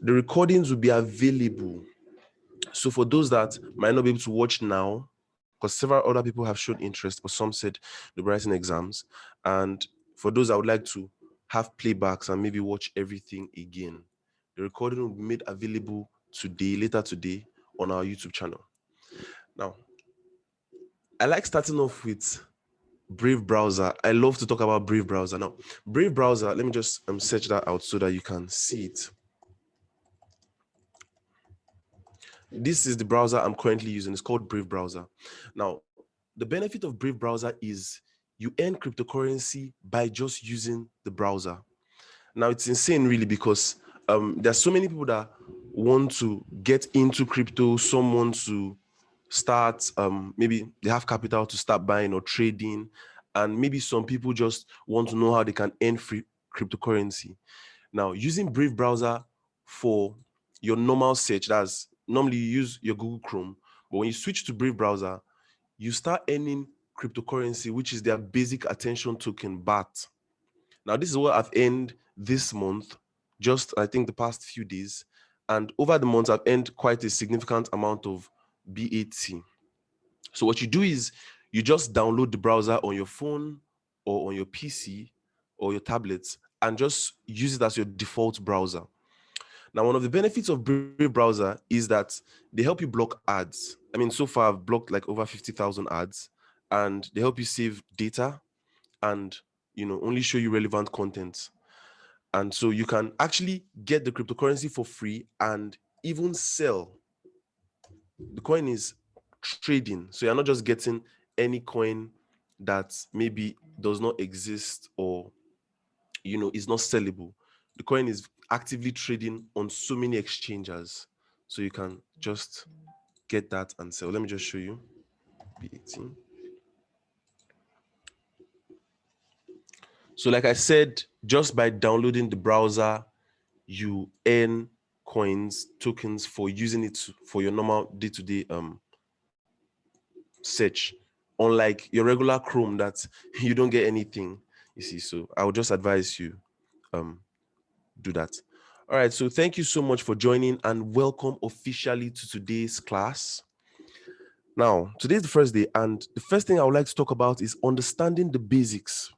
The recordings will be available. So for those that might not be able to watch now, because several other people have shown interest, but some said they'll be writing exams. And for those that would like to have playbacks and maybe watch everything again, the recording will be made available today, later today, on our YouTube channel. Now, I like starting off with Brave browser. I love to talk about Brave browser. Now, Brave browser, let me just search that out so that you can see it. This is the browser I'm currently using. It's called Brave browser. Now, the benefit of Brave browser is you earn cryptocurrency by just using the browser. Now, it's insane really because there's so many people that want to get into crypto. Some want to start, maybe they have capital to start buying or trading. And maybe some people just want to know how they can earn free cryptocurrency. Now, using Brave browser for your normal search, that's normally you use your Google Chrome, but when you switch to Brave browser, you start earning cryptocurrency, which is their basic attention token, BAT. Now, this is what I've earned this month, just I think the past few days. And over the months, I've earned quite a significant amount of BAT. So what you do is you just download the browser on your phone or on your PC or your tablets and just use it as your default browser. Now, one of the benefits of Brave browser is that they help you block ads. I mean, so far I've blocked like over 50,000 ads, and they help you save data and, only show you relevant content. And so you can actually get the cryptocurrency for free and even sell. The coin is trading. So you're not just getting any coin that maybe does not exist or, is not sellable. The coin is actively trading on so many exchanges. So you can just get that and sell. Let me just show you. B18. So like I said, just by downloading the browser, you earn coins, tokens for using it for your normal day-to-day search. Unlike your regular Chrome that you don't get anything, you see. So I would just advise you do that. All right, so thank you so much for joining and welcome officially to today's class. Now, today's the first day, and the first thing I would like to talk about is understanding the basics.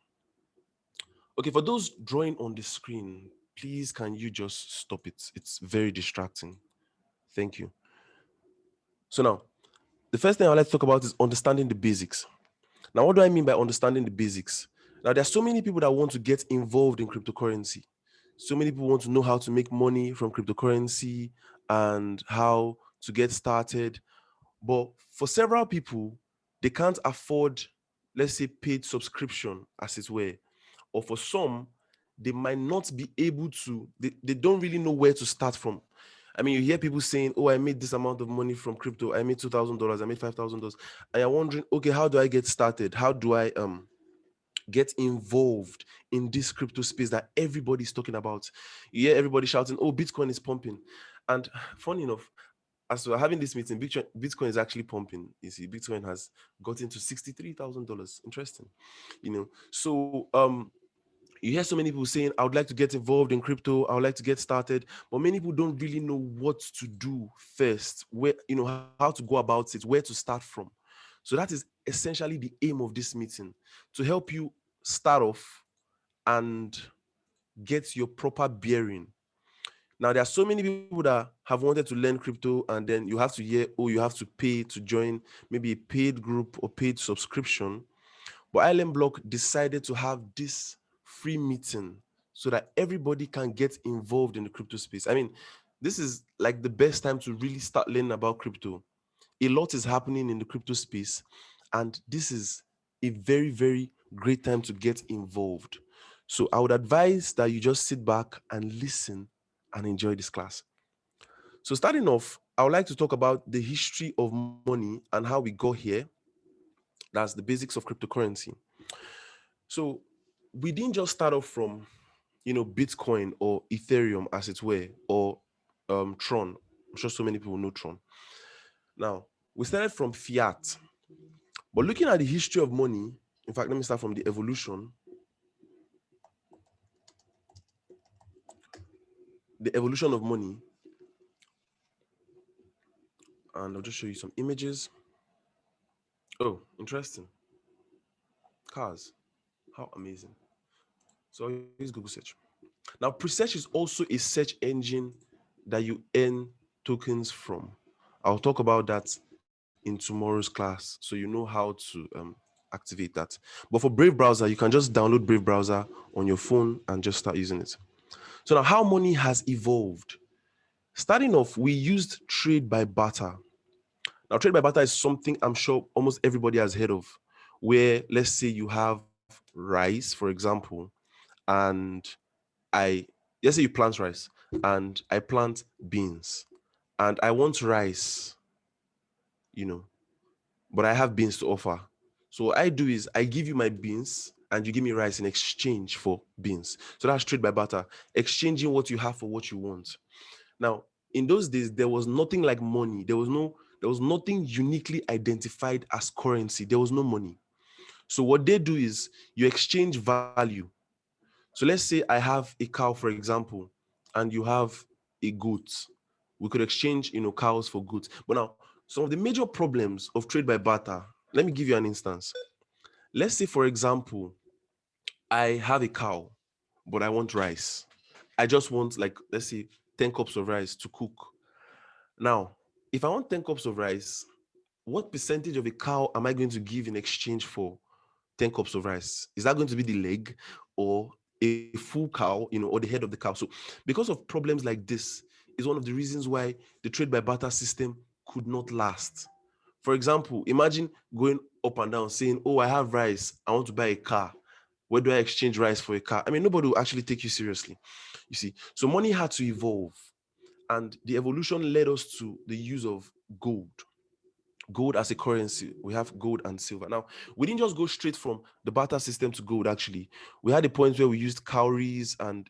Okay, for those drawing on the screen, please can you just stop it? It's very distracting. Thank you. So now, the first thing I would like to talk about is understanding the basics. Now, what do I mean by understanding the basics? Now, there are so many people that want to get involved in cryptocurrency. So many people want to know how to make money from cryptocurrency and how to get started. But for several people, they can't afford, let's say, paid subscription, as it were. Or for some, they might not be able to, they don't really know where to start from. I mean, you hear people saying, oh, I made this amount of money from crypto. I made $2,000. I made $5,000. And you're wondering, okay, how do I get started? How do I get involved in this crypto space that everybody's talking about? You hear everybody shouting, oh, Bitcoin is pumping. And funny enough, as we're having this meeting, Bitcoin is actually pumping. You see, Bitcoin has gotten to $63,000. Interesting. So you hear so many people saying, I would like to get involved in crypto. I would like to get started. But many people don't really know what to do first, where, how to go about it, where to start from. So that is essentially the aim of this meeting, to help you start off and get your proper bearing. Now, there are so many people that have wanted to learn crypto, and then you have to hear, oh, you have to pay to join maybe a paid group or paid subscription. But Island Block decided to have this free meeting so that everybody can get involved in the crypto space. I mean, this is like the best time to really start learning about crypto. A lot is happening in the crypto space, and this is a very, very great time to get involved. So I would advise that you just sit back and listen and enjoy this class. So starting off, I would like to talk about the history of money and how we got here. That's the basics of cryptocurrency. So we didn't just start off from, Bitcoin or Ethereum, as it were, or Tron. I'm sure so many people know Tron. Now, we started from fiat. But looking at the history of money, in fact, let me start from the evolution. The evolution of money, and I'll just show you some images. Oh, interesting. Cars. How amazing. So I'll use Google search. Now, Presearch is also a search engine that you earn tokens from. I'll talk about that in tomorrow's class, so you know how to activate that. But for Brave browser, you can just download Brave browser on your phone and just start using it. So now, how money has evolved. Starting off, we used trade by barter. Now, trade by barter is something I'm sure almost everybody has heard of, where let's say you have rice, for example, and I let's say you plant rice and I plant beans and I want rice, you know, but I have beans to offer. So what I do is I give you my beans and you give me rice in exchange for beans. So that's trade by barter, exchanging what you have for what you want. Now, in those days, there was nothing like money. There was nothing uniquely identified as currency. There was no money. So what they do is you exchange value. So let's say I have a cow, for example, and you have a goat. We could exchange, cows for goats. But now, some of the major problems of trade by barter, let me give you an instance. Let's say, for example, I have a cow, but I want rice. I just want, like, let's say, 10 cups of rice to cook. Now, if I want 10 cups of rice, what percentage of a cow am I going to give in exchange for 10 cups of rice? Is that going to be the leg or a full cow, or the head of the cow? So because of problems like this is one of the reasons why the trade by barter system could not last. For example, imagine going up and down saying, oh, I have rice, I want to buy a car. Where do I exchange rice for a car? I mean, nobody will actually take you seriously. You see, so money had to evolve, and the evolution led us to the use of gold. Gold as a currency. We have gold and silver. Now, we didn't just go straight from the barter system to gold, actually. We had a point where we used cowries, and,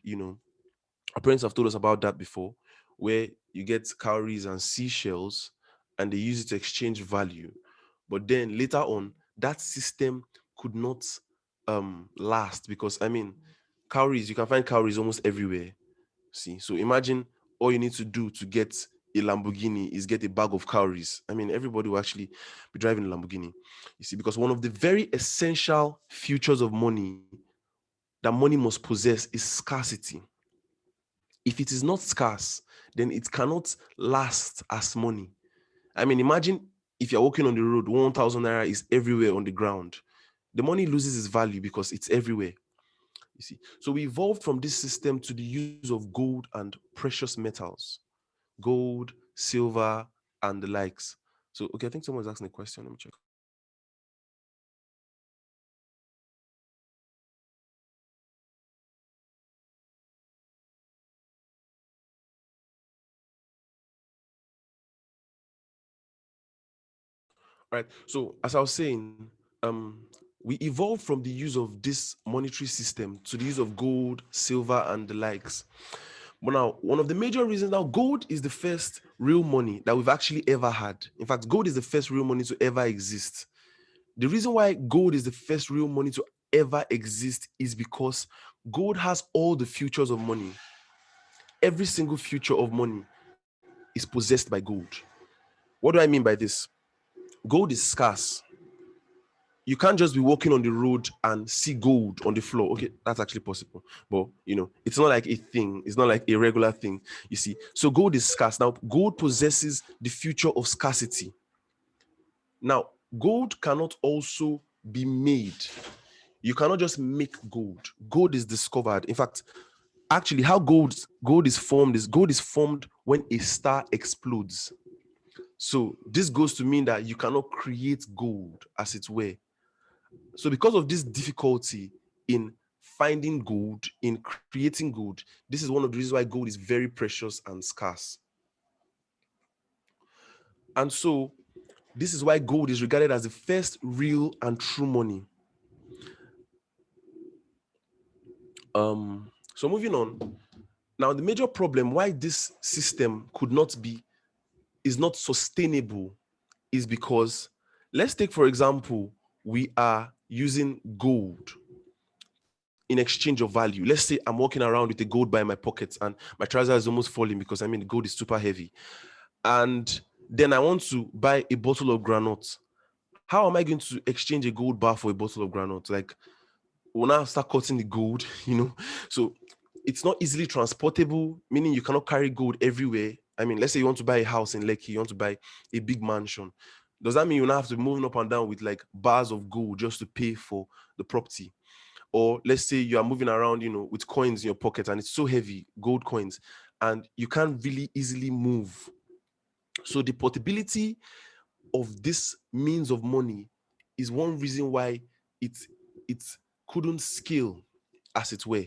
our parents have told us about that before, where you get cowries and seashells and they use it to exchange value. But then later on, that system could not last because, I mean, cowries, you can find cowries almost everywhere. See, so imagine all you need to do to get a Lamborghini is get a bag of cowries. I mean, everybody will actually be driving a Lamborghini. You see, because one of the very essential features of money that money must possess is scarcity. If it is not scarce, then it cannot last as money. I mean, imagine if you're walking on the road, 1,000 naira is everywhere on the ground. The money loses its value because it's everywhere. You see, so we evolved from this system to the use of gold and precious metals, gold, silver, and the likes. So, okay, I think someone's asking a question. Let me check. All right. So, as I was saying, we evolved from the use of this monetary system to the use of gold, silver, and the likes. But now, one of the major reasons now, gold is the first real money that we've actually ever had. In fact, gold is the first real money to ever exist. The reason why gold is the first real money to ever exist is because gold has all the futures of money. Every single future of money is possessed by gold. What do I mean by this? Gold is scarce. You can't just be walking on the road and see gold on the floor. Okay, that's actually possible. But, it's not like a thing. It's not like a regular thing, you see. So gold is scarce. Now, gold possesses the future of scarcity. Now, gold cannot also be made. You cannot just make gold. Gold is discovered. In fact, actually, how gold is formed is gold is formed when a star explodes. So this goes to mean that you cannot create gold, as it were. So because of this difficulty in finding gold, in creating gold, this is one of the reasons why gold is very precious and scarce. And so this is why gold is regarded as the first real and true money. So moving on. Now, the major problem why this system is not sustainable is because Let's take, for example, we are using gold in exchange of value. Let's say I'm walking around with a gold bar in my pocket and my trouser is almost falling because the gold is super heavy. And then I want to buy a bottle of granite. How am I going to exchange a gold bar for a bottle of granite? Like, we'll now start cutting the gold, So it's not easily transportable, meaning you cannot carry gold everywhere. Let's say you want to buy a house in Lekki, you want to buy a big mansion. Does that mean you now have to be moving up and down with like bars of gold just to pay for the property? Or let's say you are moving around, with coins in your pocket and it's so heavy, gold coins, and you can't really easily move. So the portability of this means of money is one reason why it couldn't scale, as it were.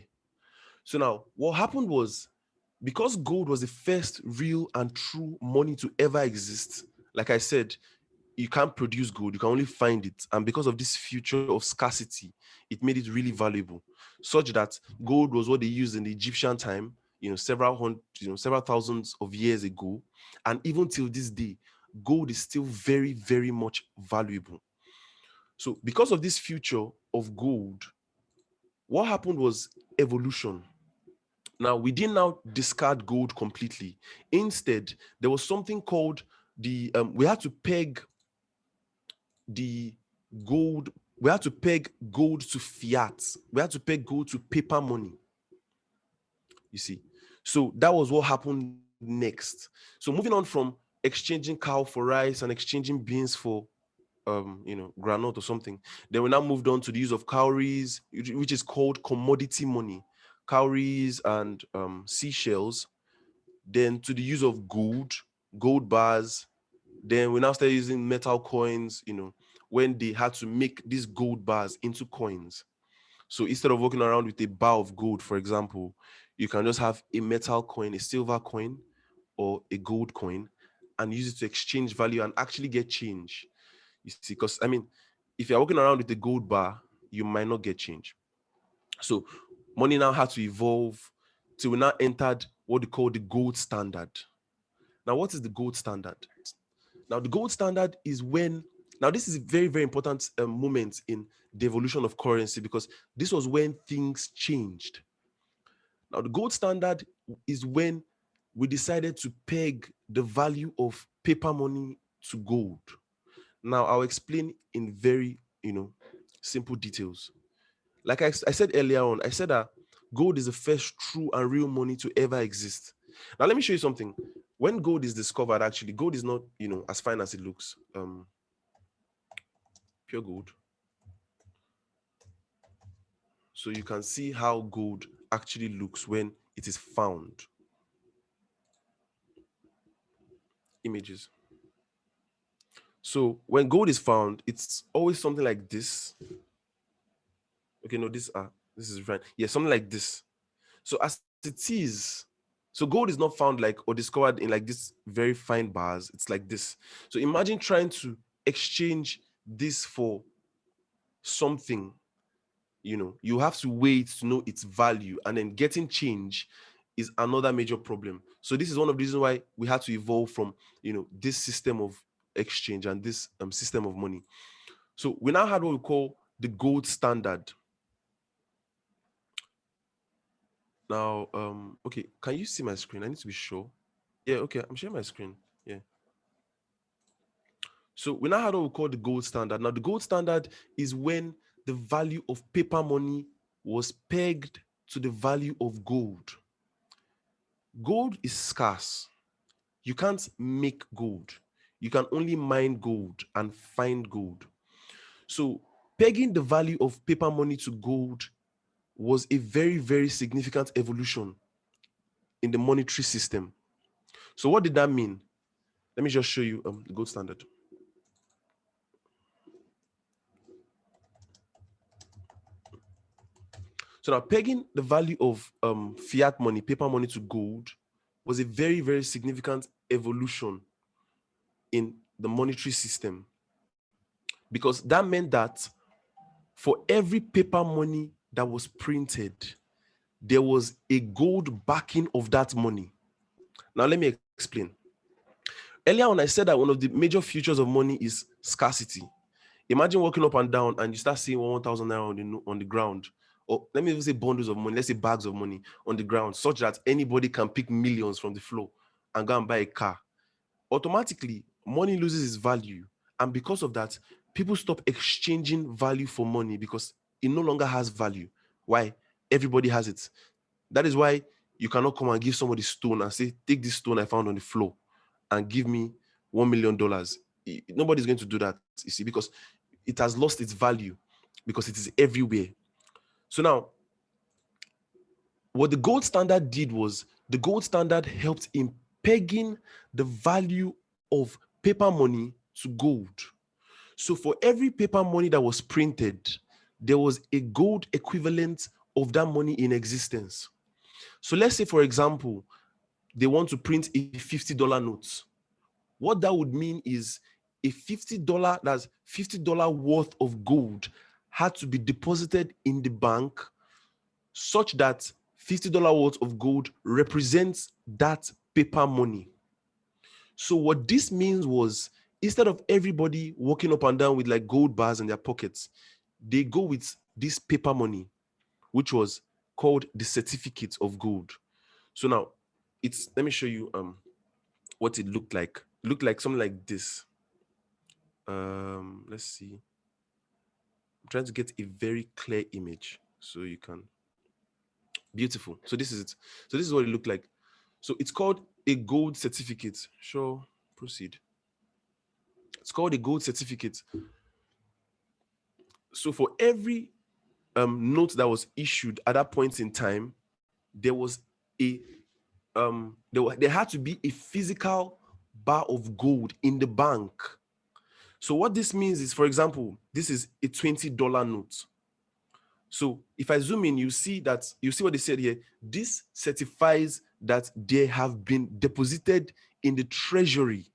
So now what happened was, because gold was the first real and true money to ever exist, like I said, you can't produce gold, you can only find it. And because of this future of scarcity, it made it really valuable, such that gold was what they used in the Egyptian time, several thousands of years ago. And even till this day, gold is still very, very much valuable. So because of this future of gold, what happened was evolution. Now, we didn't now discard gold completely. Instead, there was something called we had to peg the gold, we had to peg gold to fiat. We had to peg gold to paper money. You see? So that was what happened next. So moving on from exchanging cow for rice and exchanging beans for granite or something, then we now moved on to the use of cowries, which is called commodity money, cowries and seashells, then to the use of gold bars. Then we now started using metal coins, when they had to make these gold bars into coins. So instead of walking around with a bar of gold, for example, you can just have a metal coin, a silver coin, or a gold coin, and use it to exchange value and actually get change. You see, because if you're walking around with a gold bar, you might not get change. So money now had to evolve till we now entered what they call the gold standard. Now, what is the gold standard? Now, the gold standard is now this is a very, very important moment in the evolution of currency, because this was when things changed. Now, the gold standard is when we decided to peg the value of paper money to gold. Now, I'll explain in very, simple details. Like I said earlier on, I said that gold is the first true and real money to ever exist. Now, let me show you something. When gold is discovered, actually, gold is not, as fine as it looks. Pure gold. So you can see how gold actually looks when it is found. Images. So when gold is found, it's always something like this. Okay, no, this is right. Yeah, something like this. So as it is, so gold is not found like or discovered in like this very fine bars. It's like this. So imagine trying to exchange this for something. You have to wait to know its value, and then getting change is another major problem. So this is one of the reasons why we had to evolve from this system of exchange and this system of money. So we now had what we call the gold standard. Now, okay, can you see my screen? I need to be sure. Yeah, okay, I'm sharing my screen. Yeah. So we now had what we call the gold standard. Now, the gold standard is when the value of paper money was pegged to the value of gold. Gold is scarce. You can't make gold. You can only mine gold and find gold. So pegging the value of paper money to gold was a very, very significant evolution in the monetary system. So what did that mean? Let me just show you the gold standard. So now pegging the value of fiat money, paper money to gold was a very, very significant evolution in the monetary system, because that meant that for every paper money that was printed, there was a gold backing of that money. Now, let me explain. Earlier on, I said that one of the major features of money is scarcity. Imagine walking up and down and you start seeing 1,000 naira on the ground, or let me even say bundles of money, let's say bags of money on the ground, such that anybody can pick millions from the floor and go and buy a car. Automatically, money loses its value. And because of that, people stop exchanging value for money because it no longer has value. Why? Everybody has it. That is why you cannot come and give somebody stone and say, take this stone I found on the floor and give me $1 million. Nobody's going to do that, you see, because it has lost its value because it is everywhere. So now, what the gold standard did was the gold standard helped in pegging the value of paper money to gold. So for every paper money that was printed, there was a gold equivalent of that money in existence. So let's say, for example, they want to print a $50 note. What that would mean is a $50, that's $50 worth of gold had to be deposited in the bank such that $50 worth of gold represents that paper money. So what this means was, instead of everybody walking up and down with like gold bars in their pockets, they go with this paper money, which was called the certificate of gold. So now let me show you what it looked like. It looked like something like this. Let's see. I'm trying to get a very clear image so you can. Beautiful. So this is it. So this is what it looked like. So it's called a gold certificate. Sure, proceed. It's called a gold certificate. So for every note that was issued at that point in time, there was a there had to be a physical bar of gold in the bank. So what this means is, for example, this is a $20 note. So if I zoom in, you see what they said here. This certifies that they have been deposited in the treasury.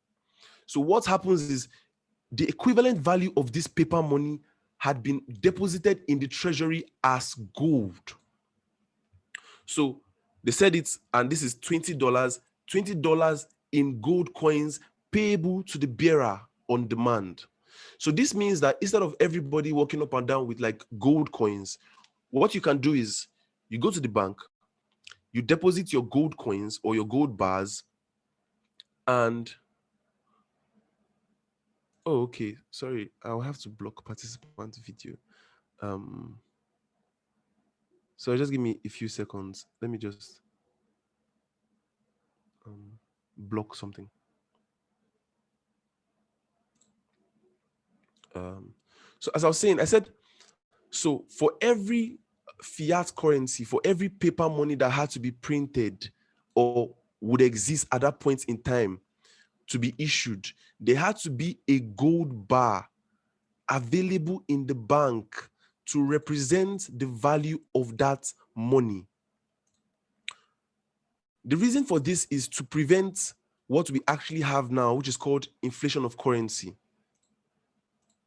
So what happens is the equivalent value of this paper money had been deposited in the treasury as gold. So they said it, and this is $20 in gold coins payable to the bearer on demand. So this means that instead of everybody walking up and down with like gold coins, what you can do is you go to the bank, you deposit your gold coins or your gold bars, and oh, okay, sorry, I'll have to block participant video. So just give me a few seconds. Let me just block something. So as I was saying, I said, so for every fiat currency, for every paper money that had to be printed or would exist at that point in time to be issued, there had to be a gold bar available in the bank to represent the value of that money. The reason for this is to prevent what we actually have now, which is called inflation of currency.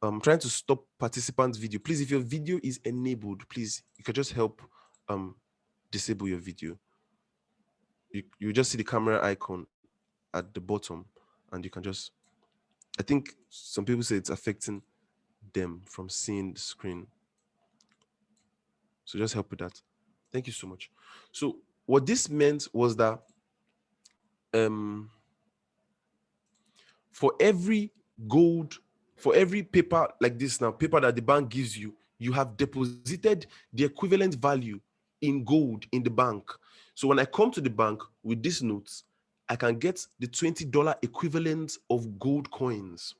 I'm trying to stop participants' video. Please, if your video is enabled, please, you can just help disable your video. You just see the camera icon at the bottom, and you can just, I think some people say it's affecting them from seeing the screen. So just help with that. Thank you so much. So what this meant was that for every paper like this now, paper that the bank gives you, you have deposited the equivalent value in gold in the bank. So when I come to the bank with these notes, I can get the $20 equivalent of gold coins.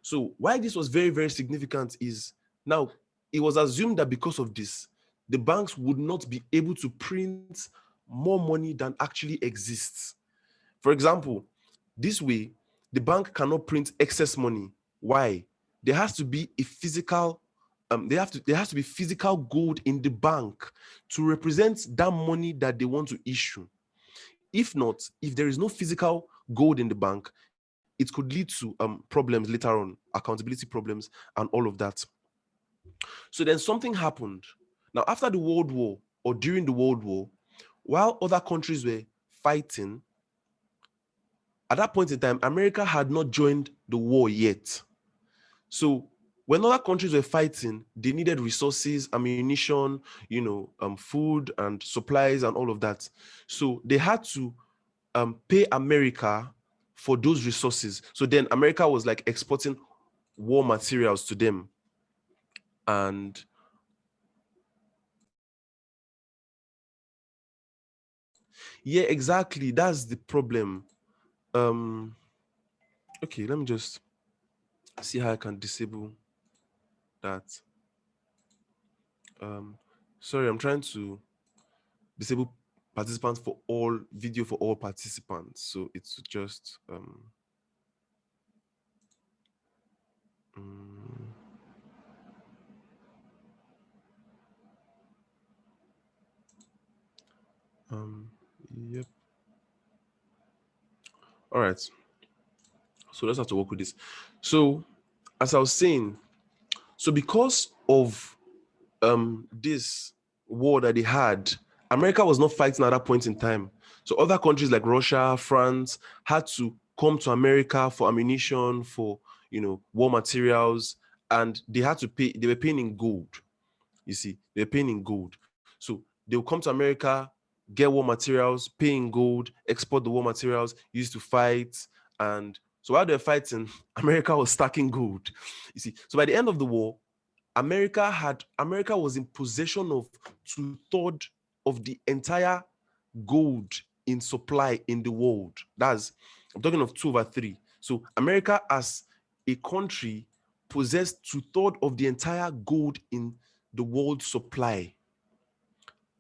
So why this was very, very significant is now it was assumed that because of this, the banks would not be able to print more money than actually exists. For example, this way, the bank cannot print excess money. Why? There has to be a physical, there has to be physical gold in the bank to represent that money that they want to issue. If not, if there is no physical gold in the bank, it could lead to problems later on, accountability problems, and all of that. So then something happened. Now, after the World War or during the World War, while other countries were fighting, at that point in time, America had not joined the war yet. So when other countries were fighting, they needed resources, ammunition, food and supplies and all of that. So they had to pay America for those resources. So then America was like exporting war materials to them. And yeah, exactly. That's the problem. Okay, let me just see how I can disable that. Sorry, I'm trying to disable participants for all video for all participants. So it's just yep. All right. So let's have to work with this. So as I was saying, so because of this war that they had, America was not fighting at that point in time. So other countries like Russia, France had to come to America for ammunition, for war materials, and they had to pay. They were paying in gold. You see, they were paying in gold. So they will come to America, get war materials, pay in gold, export the war materials, used to fight. And so while they're fighting, America was stacking gold. You see, so by the end of the war, America was in possession of 2/3 of the entire gold in supply in the world. I'm talking of 2/3. So America as a country possessed 2/3 of the entire gold in the world supply.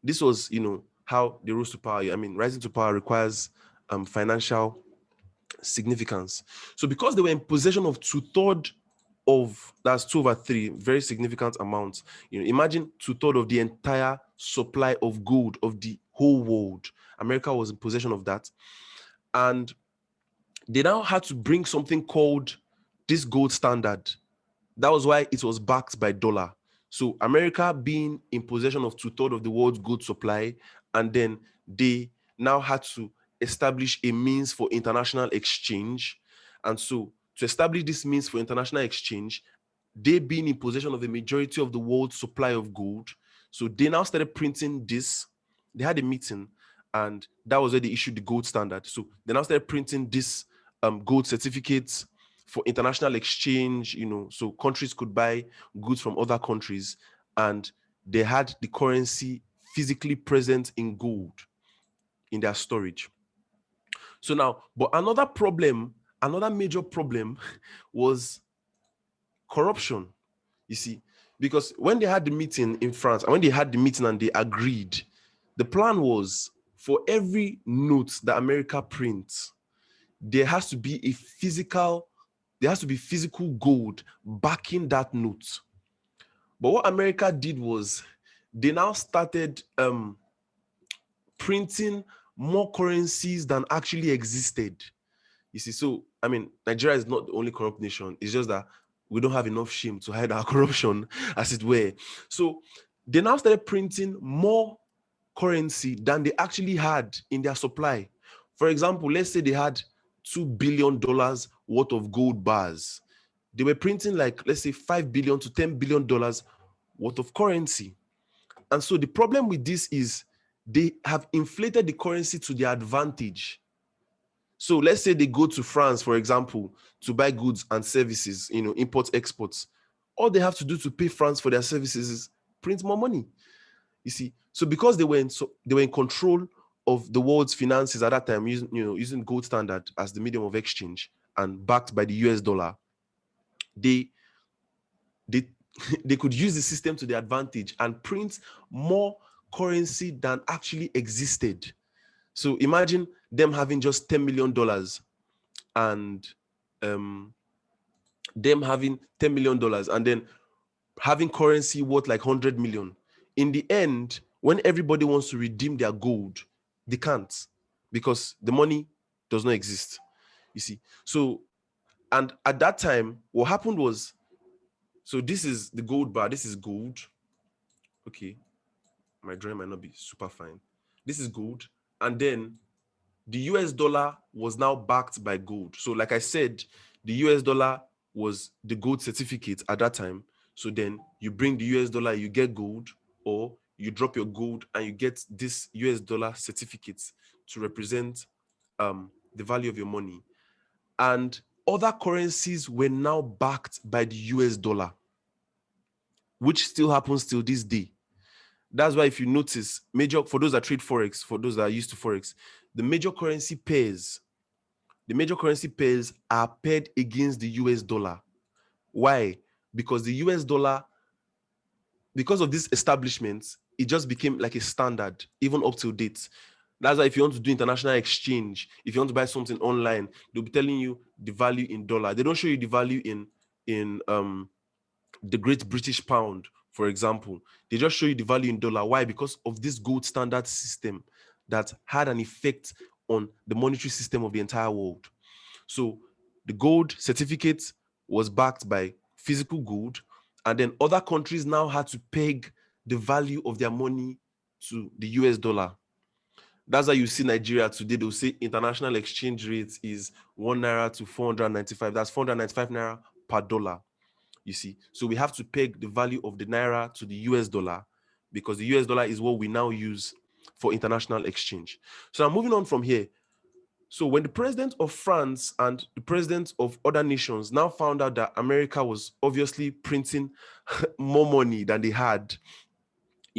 This was, how they rose to power. I mean, rising to power requires financial significance. So because they were in possession of 2/3 of, that's 2/3, very significant amount. Imagine 2/3 of the entire supply of gold of the whole world. America was in possession of that. And they now had to bring something called this gold standard. That was why it was backed by dollar. So America being in possession of 2/3 of the world's gold supply, and then they now had to establish a means for international exchange. And so to establish this means for international exchange, they being in possession of the majority of the world's supply of gold, so they now started printing this. They had a meeting, and that was where they issued the gold standard. So they now started printing this gold certificates for international exchange, so countries could buy goods from other countries, and they had the currency physically present in gold in their storage. So now, but another major problem was corruption. You see, because when they had the meeting in France, and when they had the meeting and they agreed, the plan was for every note that America prints, there has to be physical gold backing that note. But what America did was they now started printing more currencies than actually existed. You see, so I mean, Nigeria is not the only corrupt nation. It's just that we don't have enough shame to hide our corruption, as it were. So they now started printing more currency than they actually had in their supply. For example, let's say they had $2 billion worth of gold bars. They were printing like, let's say, $5 billion to $10 billion worth of currency. And so the problem with this is they have inflated the currency to their advantage. So let's say they go to France, for example, to buy goods and services, import, exports. All they have to do to pay France for their services is print more money. You see, so because they were in control of the world's finances at that time, using gold standard as the medium of exchange and backed by the US dollar, they they could use the system to their advantage and print more currency than actually existed. So imagine them having just $10 million and them having $10 million and then having currency worth like 100 million. In the end, when everybody wants to redeem their gold, they can't, because the money does not exist. You see, so, and at that time, what happened was, so this is the gold bar, this is gold. Okay, my drawing might not be super fine. This is gold, and then the US dollar was now backed by gold. So like I said, the US dollar was the gold certificate at that time. So then you bring the US dollar, you get gold, or you drop your gold and you get this US dollar certificates to represent the value of your money. And other currencies were now backed by the US dollar, which still happens till this day. That's why if you notice, for those that trade Forex, for those that are used to Forex, the major currency pairs are paired against the US dollar. Why? Because the US dollar, because of this establishment, it just became like a standard, even up till date. That's why if you want to do international exchange, if you want to buy something online, they'll be telling you the value in dollar. They don't show you the value in the Great British Pound, for example. They just show you the value in dollar. Why? Because of this gold standard system that had an effect on the monetary system of the entire world. So the gold certificate was backed by physical gold, and then other countries now had to peg the value of their money to the US dollar. That's why you see Nigeria today, they'll say international exchange rate is 1 naira to 495. That's 495 naira per dollar. You see, so we have to peg the value of the naira to the US dollar, because the US dollar is what we now use for international exchange. So I'm moving on from here. So when the president of France and the president of other nations now found out that America was obviously printing more money than they had,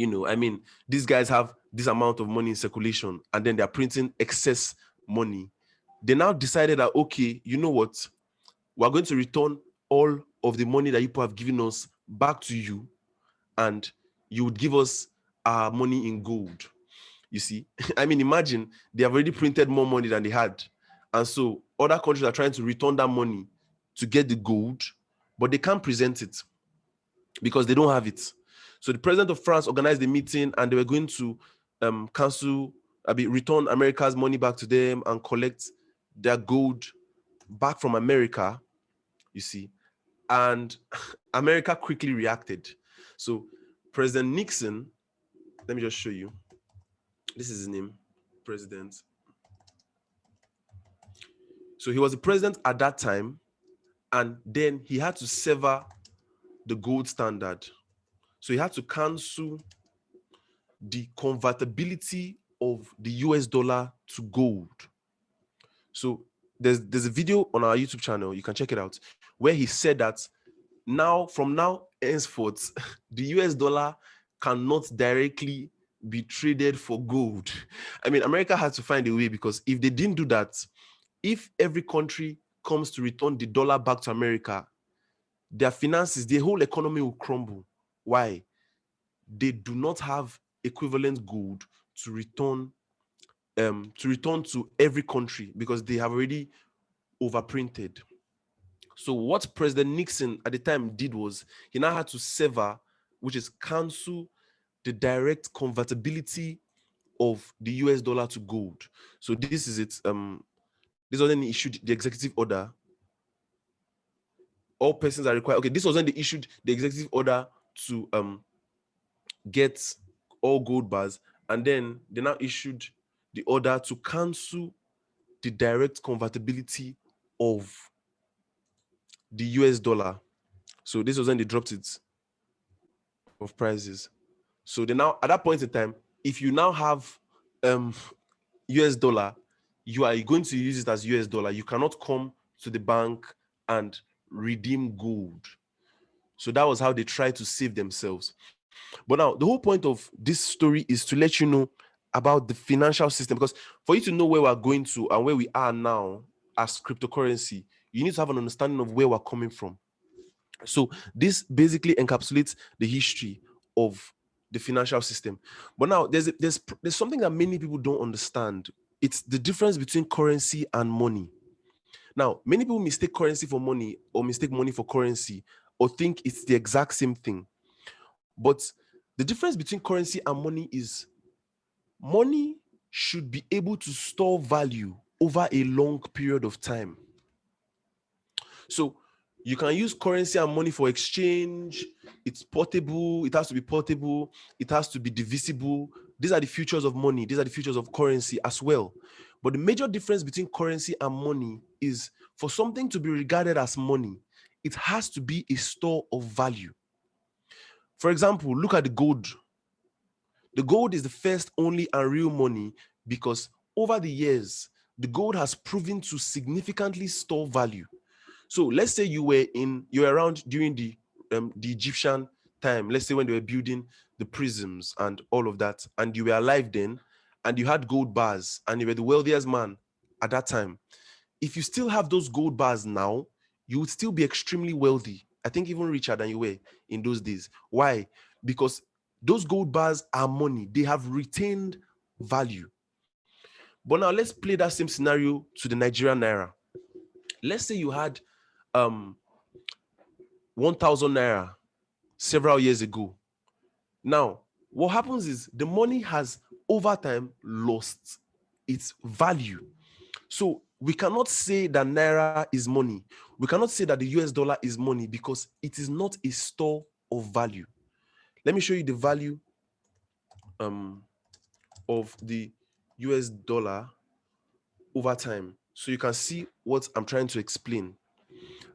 I mean, these guys have this amount of money in circulation and then they're printing excess money. They now decided that, okay, you know what? We're going to return all of the money that you people have given us back to you, and you would give us our money in gold. You see, I mean, imagine they have already printed more money than they had. And so other countries are trying to return that money to get the gold, but they can't present it because they don't have it. So the president of France organized a meeting and they were going to return America's money back to them and collect their gold back from America, you see. And America quickly reacted. So President Nixon, let me just show you. This is his name, President. So he was the president at that time, and then he had to sever the gold standard. So he had to cancel the convertibility of the US dollar to gold. So there's a video on our YouTube channel, you can check it out, where he said that from now henceforth, the US dollar cannot directly be traded for gold. I mean, America had to find a way, because if they didn't do that, if every country comes to return the dollar back to America, their finances, their whole economy will crumble. Why? They do not have equivalent gold to return to every country, because they have already overprinted. So what President Nixon at the time did was he now had to sever, which is cancel, the direct convertibility of the US dollar to gold. So this is it. This was when he issued the executive order. All persons are required. Okay, this was when they issued the executive order to get all gold bars, and then they now issued the order to cancel the direct convertibility of the US dollar. So this was when they dropped it of prices. So they now, at that point in time, if you now have US dollar, you are going to use it as US dollar. You cannot come to the bank and redeem gold. So that was how they tried to save themselves. But now the whole point of this story is to let you know about the financial system, because for you to know where we're going to and where we are now as cryptocurrency, you need to have an understanding of where we're coming from. So this basically encapsulates the history of the financial system. But now there's something that many people don't understand. It's the difference between currency and money. Now, many people mistake currency for money, or mistake money for currency, or think it's the exact same thing. But the difference between currency and money is money should be able to store value over a long period of time. So you can use currency and money for exchange. It's portable. It has to be portable. It has to be divisible. These are the features of money. These are the features of currency as well. But the major difference between currency and money is, for something to be regarded as money, it has to be a store of value. For example, look at the gold. The gold is the first, only, and real money because over the years, the gold has proven to significantly store value. So let's say you were around during the Egyptian time. Let's say when they were building the prisms and all of that, and you were alive then, and you had gold bars, and you were the wealthiest man at that time. If you still have those gold bars now, you would still be extremely wealthy. I think even richer than you were in those days. Why? Because those gold bars are money. They have retained value. But now let's play that same scenario to the Nigerian naira. Let's say you had 1,000 naira several years ago. Now, what happens is the money has over time lost its value. So we cannot say that naira is money. We cannot say that the US dollar is money because it is not a store of value. Let me show you the value of the US dollar over time so you can see what I'm trying to explain.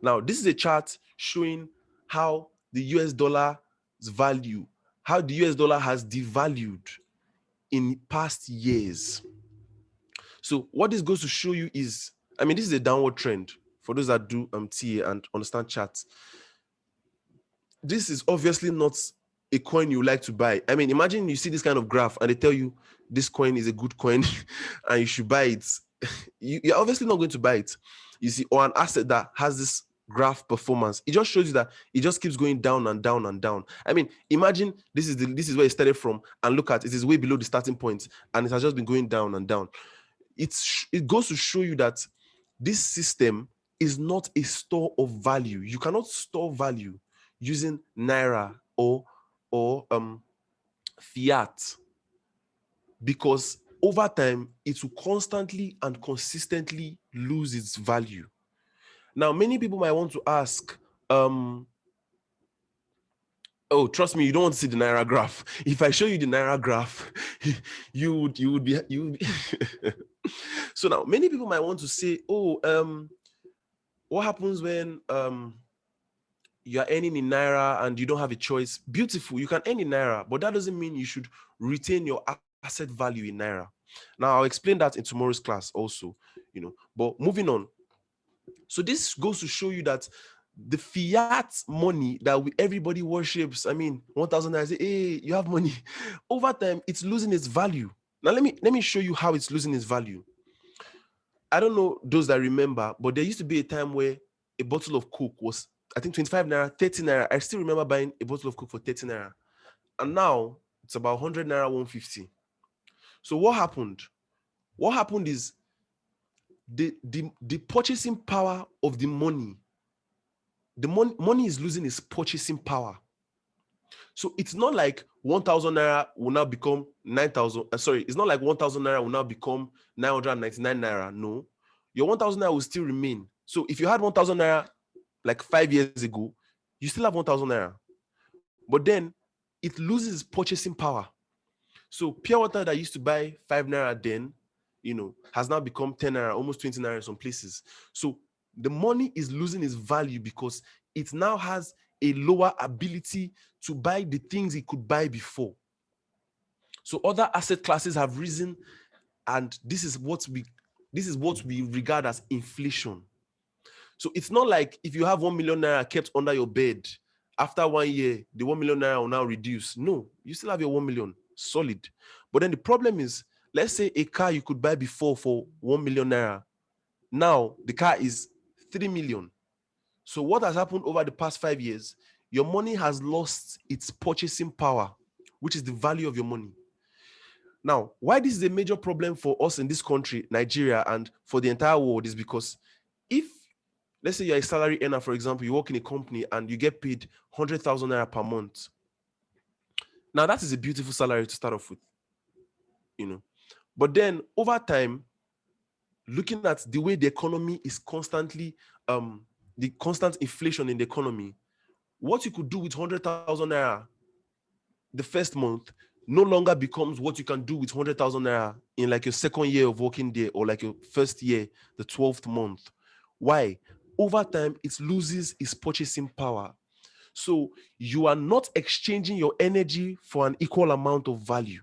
Now, this is a chart showing how the US dollar's value, how the US dollar has devalued in past years. So what this goes to show you is, this is a downward trend for those that do TA and understand charts. This is obviously not a coin you like to buy. Imagine you see this kind of graph and they tell you this coin is a good coin and you should buy it. You're obviously not going to buy it. You see, or an asset that has this graph performance, it just shows you that it just keeps going down and down and down. Imagine this is where it started from, and look at it is way below the starting point, and it has just been going down and down. It goes to show you that this system is not a store of value. You cannot store value using naira or fiat, because over time it will constantly and consistently lose its value. Now, many people might want to ask, oh, trust me, you don't want to see the naira graph. If I show you the naira graph, you would be. So now many people might want to say, oh, what happens when you are earning in naira and you don't have a choice? Beautiful, you can earn in naira, but that doesn't mean you should retain your asset value in naira. Now, I'll explain that in tomorrow's class also, but moving on. So this goes to show you that the fiat money that everybody worships, 1,000 naira, say, hey, you have money. Over time, it's losing its value. Now, let me show you how it's losing its value. I don't know those that remember, but there used to be a time where a bottle of Coke was, I think, 25 naira, 30 naira. I still remember buying a bottle of Coke for 30 naira. And now it's about 100 naira, 150. So what happened? What happened is the purchasing power of the money. The money is losing its purchasing power. So it's not like 1,000 naira will now become 9,000. It's not like 1,000 naira will now become 999 naira. No, your 1,000 naira will still remain. So if you had 1,000 naira like 5 years ago, you still have 1,000 naira. But then it loses its purchasing power. So pure water that used to buy 5 naira then, has now become 10 naira, almost 20 naira in some places. So the money is losing its value because it now has a lower ability to buy the things it could buy before. So other asset classes have risen, and this is what we regard as inflation. So it's not like if you have 1 million naira kept under your bed, after 1 year, the 1 million naira will now reduce. No, you still have your 1 million solid. But then the problem is, let's say a car you could buy before for 1 million naira. Now the car is 3 million. So what has happened over the past 5 years? Your money has lost its purchasing power, which is the value of your money. Now, why this is a major problem for us in this country, Nigeria, and for the entire world is because if, let's say you're a salary earner, for example, you work in a company and you get paid 100,000 naira per month. Now, that is a beautiful salary to start off with, But then over time, looking at the way the economy is constantly, the constant inflation in the economy, what you could do with 100,000 naira the first month no longer becomes what you can do with 100,000 naira in like your second year of working there, or like your first year, the 12th month. Why? over time, it loses its purchasing power. So you are not exchanging your energy for an equal amount of value.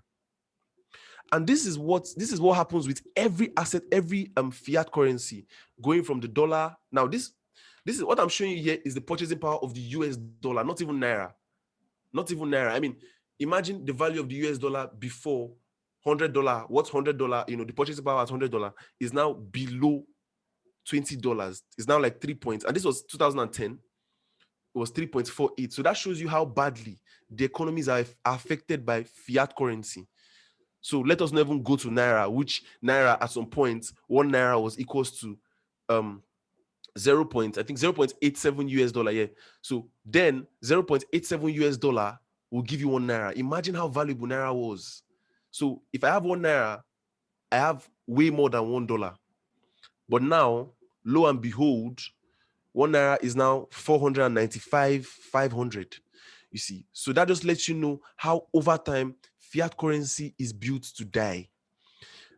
And this is what happens with every asset, every fiat currency, going from the dollar. Now, this is what I'm showing you here is the purchasing power of the US dollar, not even naira. Not even naira. I mean, imagine the value of the US dollar before $100. What's $100? The purchasing power at $100 is now below $20. It's now like 3 points. And this was 2010. It was 3.48. So that shows you how badly the economies are affected by fiat currency. So let us not even go to naira, which naira at some point, 1 naira was equals to 0.87 US dollar. Yeah. So then 0.87 US dollar will give you 1 naira. Imagine how valuable naira was. So if I have 1 naira, I have way more than $1. But now, lo and behold, 1 naira is now 495, 500. You see, so that just lets you know how over time fiat currency is built to die.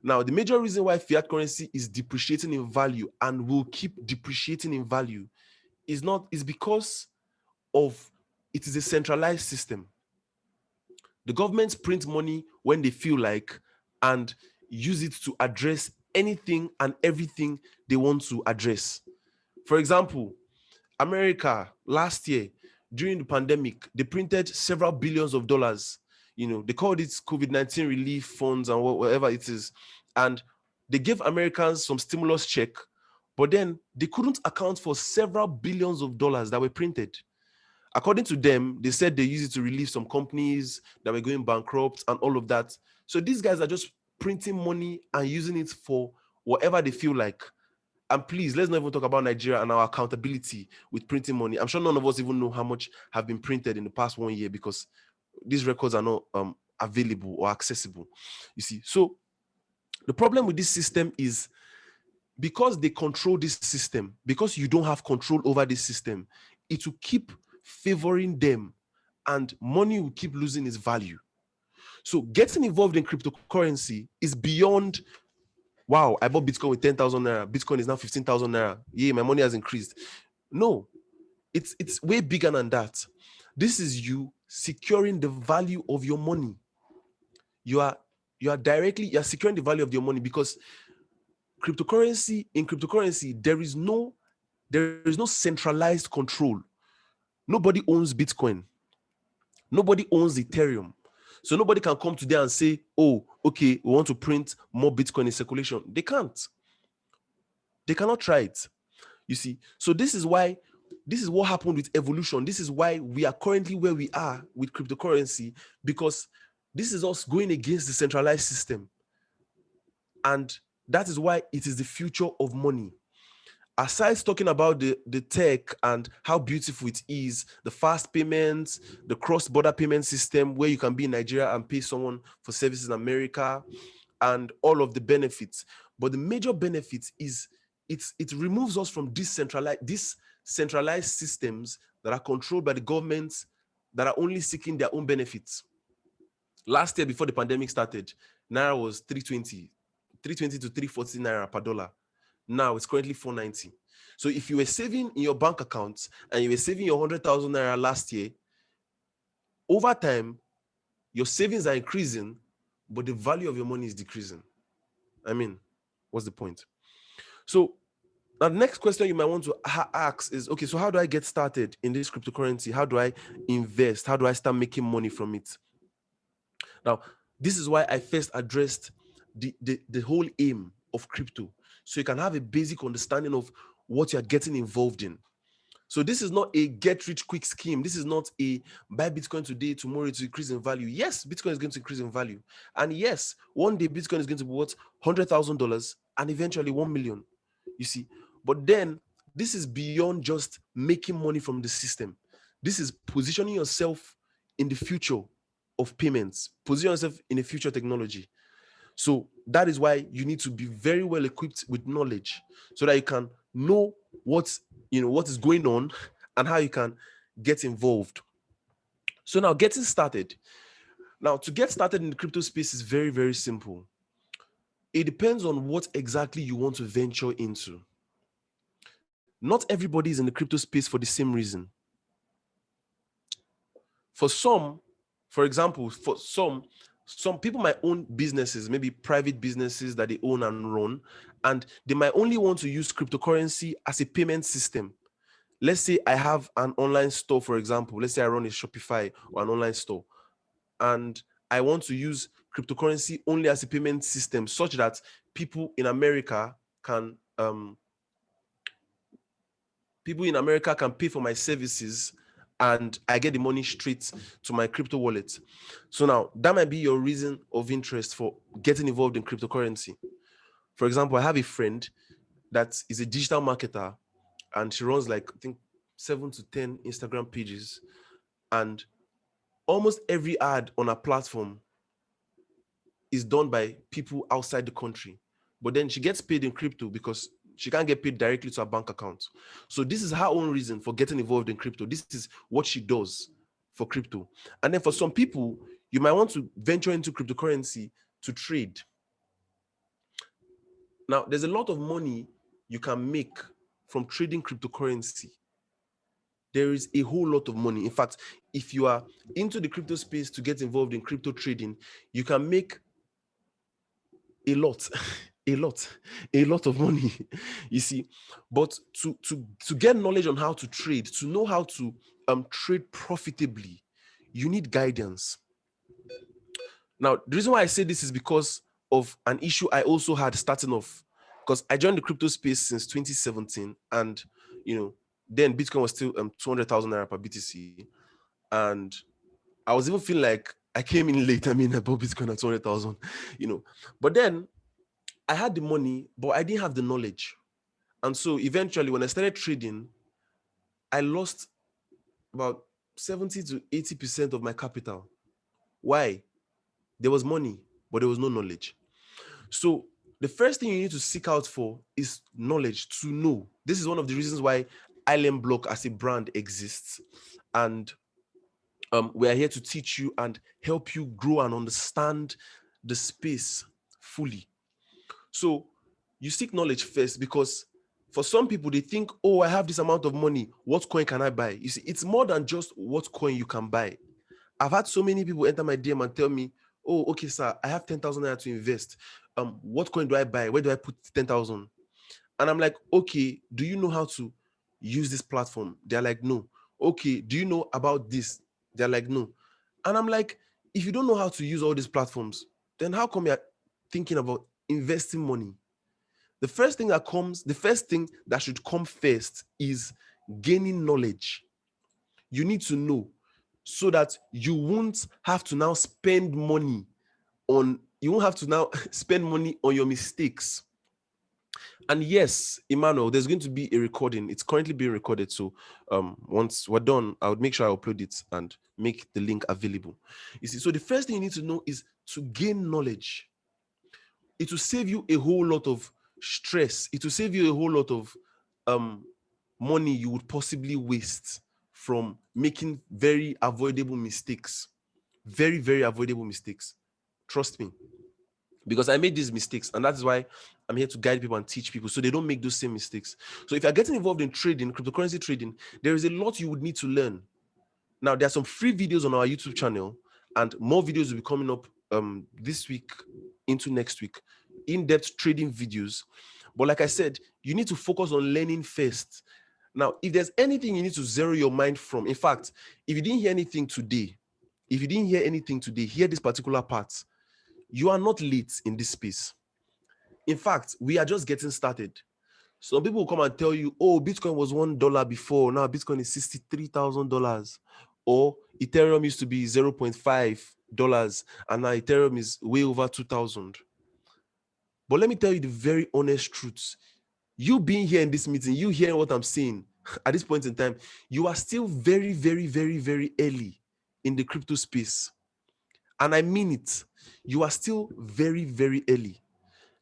Now, the major reason why fiat currency is depreciating in value and will keep depreciating in value is because of it is a centralized system. The governments print money when they feel like and use it to address anything and everything they want to address. For example, America last year during the pandemic, they printed several billions of dollars. They called it COVID-19 relief funds and whatever it is. And they gave Americans some stimulus check, but then they couldn't account for several billions of dollars that were printed. According to them, they said they used it to relieve some companies that were going bankrupt and all of that. So these guys are just printing money and using it for whatever they feel like. And please, let's not even talk about Nigeria and our accountability with printing money. I'm sure none of us even know how much have been printed in the past 1 year because these records are not available or accessible. You see, so the problem with this system is because they control this system, because you don't have control over this system, it will keep favoring them and money will keep losing its value. So getting involved in cryptocurrency is beyond, wow, I bought Bitcoin with 10,000 naira. Bitcoin is now 15,000 naira. Yeah, my money has increased. No, it's way bigger than that. This is you securing the value of your money. You are securing the value of your money because in cryptocurrency, there is no centralized control. Nobody owns Bitcoin. Nobody owns Ethereum. So nobody can come today and say, oh, okay, we want to print more Bitcoin in circulation. They can't. They cannot try it. You see, so this is what happened with evolution. This is why we are currently where we are with cryptocurrency, because this is us going against the centralized system. And that is why it is the future of money. Aside talking about the tech and how beautiful it is, the fast payments, the cross-border payment system where you can be in Nigeria and pay someone for services in America, and all of the benefits. But the major benefit is it removes us from these centralized systems that are controlled by the governments that are only seeking their own benefits. Last year, before the pandemic started, Naira was 320 to 340 Naira per dollar. Now it's currently 490. So if you were saving in your bank account and you were saving your 100,000 Naira last year, over time, your savings are increasing, but the value of your money is decreasing. I mean, what's the point? So now the next question you might want to ask is, okay, so how do I get started in this cryptocurrency? How do I invest? How do I start making money from it? Now, this is why I first addressed the whole aim of crypto, so you can have a basic understanding of what you're getting involved in. So this is not a get rich quick scheme. This is not a buy Bitcoin today, tomorrow to increase in value. Yes, Bitcoin is going to increase in value. And yes, one day Bitcoin is going to be worth $100,000 and eventually 1 million. You see, but then this is beyond just making money from the system. This is positioning yourself in the future of payments, position yourself in a future technology. So that is why you need to be very well equipped with knowledge so that you can know what is going on and how you can get involved. So now getting started. Now, to get started in the crypto space is very, very simple. It depends on what exactly you want to venture into. Not everybody is in the crypto space for the same reason. For some, for example, for some people might own businesses, maybe private businesses that they own and run, and they might only want to use cryptocurrency as a payment system. Let's say I have an online store, for example. Let's say I run a Shopify or an online store, and I want to use cryptocurrency only as a payment system, such that people in America can pay for my services, and I get the money straight to my crypto wallet. So now that might be your reason of interest for getting involved in cryptocurrency. For example, I have a friend that is a digital marketer, and she runs like, I think, 7 to 10 Instagram pages, and almost every ad on her platform is done by people outside the country. But then she gets paid in crypto because she can't get paid directly to her bank account. So this is her own reason for getting involved in crypto. This is what she does for crypto. And then for some people, you might want to venture into cryptocurrency to trade. Now, there's a lot of money you can make from trading cryptocurrency. There is a whole lot of money. In fact, if you are into the crypto space to get involved in crypto trading, you can make a lot a lot of money, you see. But to get knowledge on how to trade, to know how to trade profitably, you need guidance. Now, the reason why I say this is because of an issue I also had starting off, because I joined the crypto space since 2017, and then Bitcoin was still 200,000 naira per BTC, and I was even feeling like I came in late. I bought Bitcoin at 200,000, but then I had the money, but I didn't have the knowledge. And so eventually, when I started trading, I lost about 70 to 80% of my capital. Why? There was money, but there was no knowledge. So the first thing you need to seek out for is knowledge, to know. This is one of the reasons why Island Block as a brand exists. And we are here to teach you and help you grow and understand the space fully. So you seek knowledge first, because for some people, they think, oh, I have this amount of money, what coin can I buy? You see, it's more than just what coin you can buy. I've had so many people enter my DM and tell me, oh, okay, sir, I have 10,000 naira to invest. What coin do I buy? Where do I put 10,000? And I'm like, okay, do you know how to use this platform? They're like, no. Okay, do you know about this? They're like, no. And I'm like, if you don't know how to use all these platforms, then how come you're thinking about investing money? The first thing that should come first is gaining knowledge. You need to know, so that you won't have to now spend money on your mistakes. And yes, Emmanuel, there's going to be a recording. It's currently being recorded. So once we're done, I would make sure I upload it and make the link available. You see, so the first thing you need to know is to gain knowledge. It will save you a whole lot of stress. It will save you a whole lot of money you would possibly waste from making very avoidable mistakes. Very, very avoidable mistakes. Trust me. Because I made these mistakes, and that's why I'm here to guide people and teach people so they don't make those same mistakes. So if you're getting involved in trading, cryptocurrency trading, there is a lot you would need to learn. Now, there are some free videos on our YouTube channel, and more videos will be coming up this week into next week. In-depth trading videos. But like I said, you need to focus on learning first. Now, if there's anything you need to zero your mind from, in fact, if you didn't hear anything today, hear this particular part. You are not late in this space. In fact, we are just getting started. Some people will come and tell you, oh, Bitcoin was $1 before, now Bitcoin is $63,000. Or Ethereum used to be $0.5, and now Ethereum is way over 2,000. But let me tell you the very honest truth. You being here in this meeting, you hearing what I'm saying, at this point in time, you are still very, very, very, very early in the crypto space. And I mean it. You are still very, very early.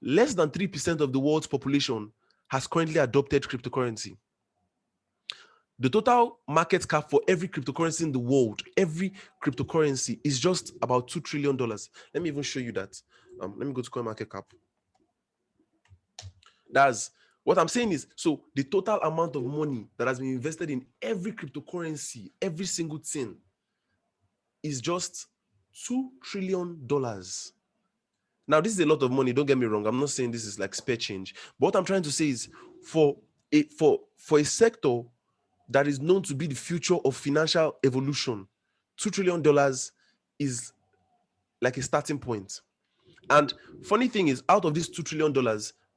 Less than 3% of the world's population has currently adopted cryptocurrency. The total market cap for every cryptocurrency in the world, every cryptocurrency, is just about $2 trillion. Let me even show you that. Let me go to CoinMarketCap. What I'm saying is, so the total amount of money that has been invested in every cryptocurrency, every single thing, is just $2 trillion. Now, this is a lot of money. Don't get me wrong. I'm not saying this is like spare change. But what I'm trying to say is, for a sector that is known to be the future of financial evolution, $2 trillion is like a starting point. And funny thing is, out of this $2 trillion,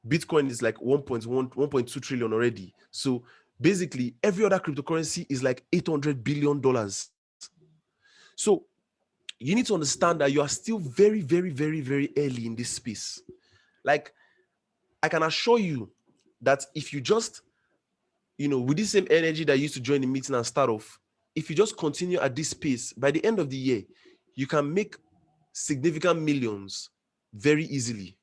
Bitcoin is like 1.2 trillion already. So basically, every other cryptocurrency is like $800 billion. So you need to understand that you are still very, very, very, very early in this space. Like, I can assure you that if you just, with the same energy that you used to join the meeting and start off, if you just continue at this pace, by the end of the year, you can make significant millions very easily.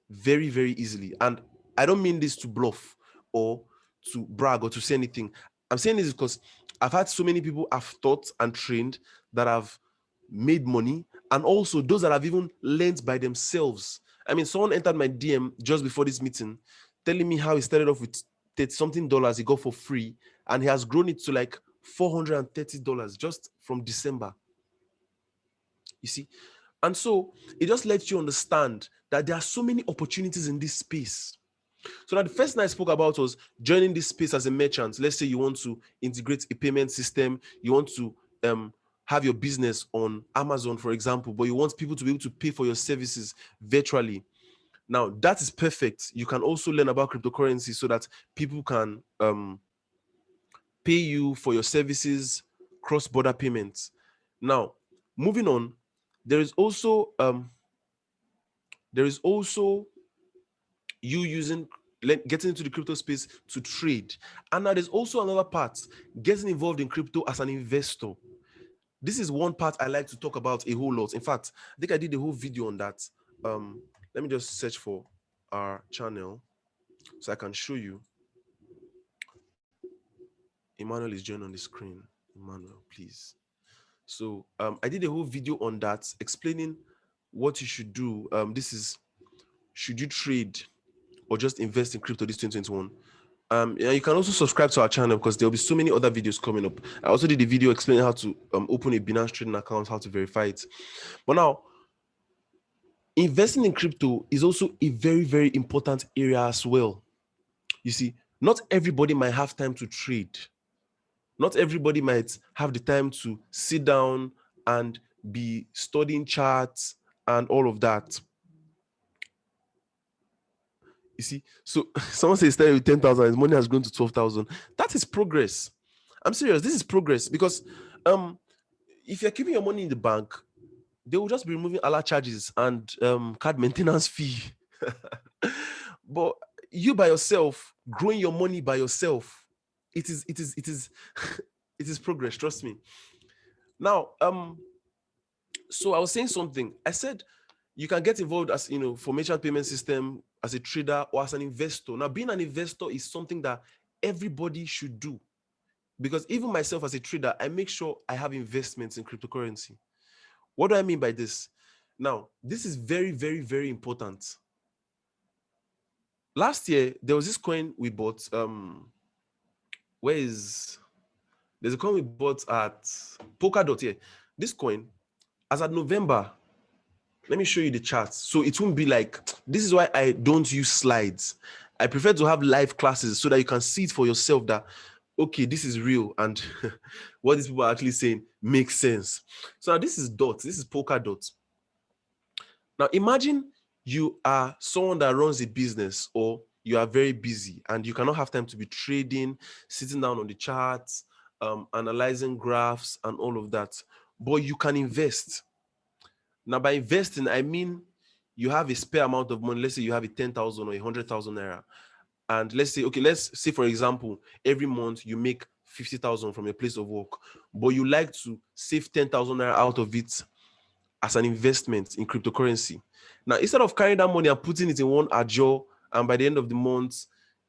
Very, very easily. And I don't mean this to bluff or to brag or to say anything. I'm saying this because I've had so many people I've taught and trained that have made money, and also those that have even learned by themselves. I mean, someone entered my DM just before this meeting telling me how he started off with $30-something he got for free, and he has grown it to like $430 just from December. You see? And so it just lets you understand that there are so many opportunities in this space. So now the first thing I spoke about was joining this space as a merchant. Let's say you want to integrate a payment system, you want to have your business on Amazon, for example, but you want people to be able to pay for your services virtually. Now that is perfect. You can also learn about cryptocurrency so that people can pay you for your services, cross-border payments. Now, moving on, there is also you getting into the crypto space to trade. And now there's also another part, getting involved in crypto as an investor. This is one part I like to talk about a whole lot. In fact, I think I did a whole video on that. Let me just search for our channel so I can show you. Emmanuel is joining on the screen. Emmanuel, please. So I did a whole video on that, explaining what you should do. This is, should you trade or just invest in crypto this 2021? You can also subscribe to our channel because there'll be so many other videos coming up. I also did a video explaining how to open a Binance trading account, how to verify it. But now, investing in crypto is also a very, very important area as well. You see, not everybody might have time to trade. Not everybody might have the time to sit down and be studying charts and all of that. You see, so someone says started with 10,000, his money has grown to 12,000. That is progress. I'm serious. This is progress because if you're keeping your money in the bank, they will just be removing alert charges and card maintenance fee. But you by yourself, growing your money by yourself, it is it is progress. Trust me. Now, so I was saying something. I said you can get involved as for merchant payment system, as a trader, or as an investor. Now, being an investor is something that everybody should do, because even myself as a trader, I make sure I have investments in cryptocurrency. What do I mean by this? Now, this is very, very, very important. Last year, there was this coin we bought. There's a coin we bought at Polkadot here. This coin, as at November, let me show you the charts. So it won't be like, this is why I don't use slides. I prefer to have live classes so that you can see it for yourself that, okay, this is real and what these people are actually saying makes sense. So now this is DOT, this is Polkadot. Now imagine you are someone that runs a business, or you are very busy and you cannot have time to be trading, sitting down on the charts, analyzing graphs and all of that, but you can invest. Now, by investing, I mean you have a spare amount of money. Let's say you have a 10,000 or 100,000 naira. And let's say, for example, every month you make 50,000 from your place of work, but you like to save 10,000 naira out of it as an investment in cryptocurrency. Now, instead of carrying that money and putting it in one ajo, and by the end of the month,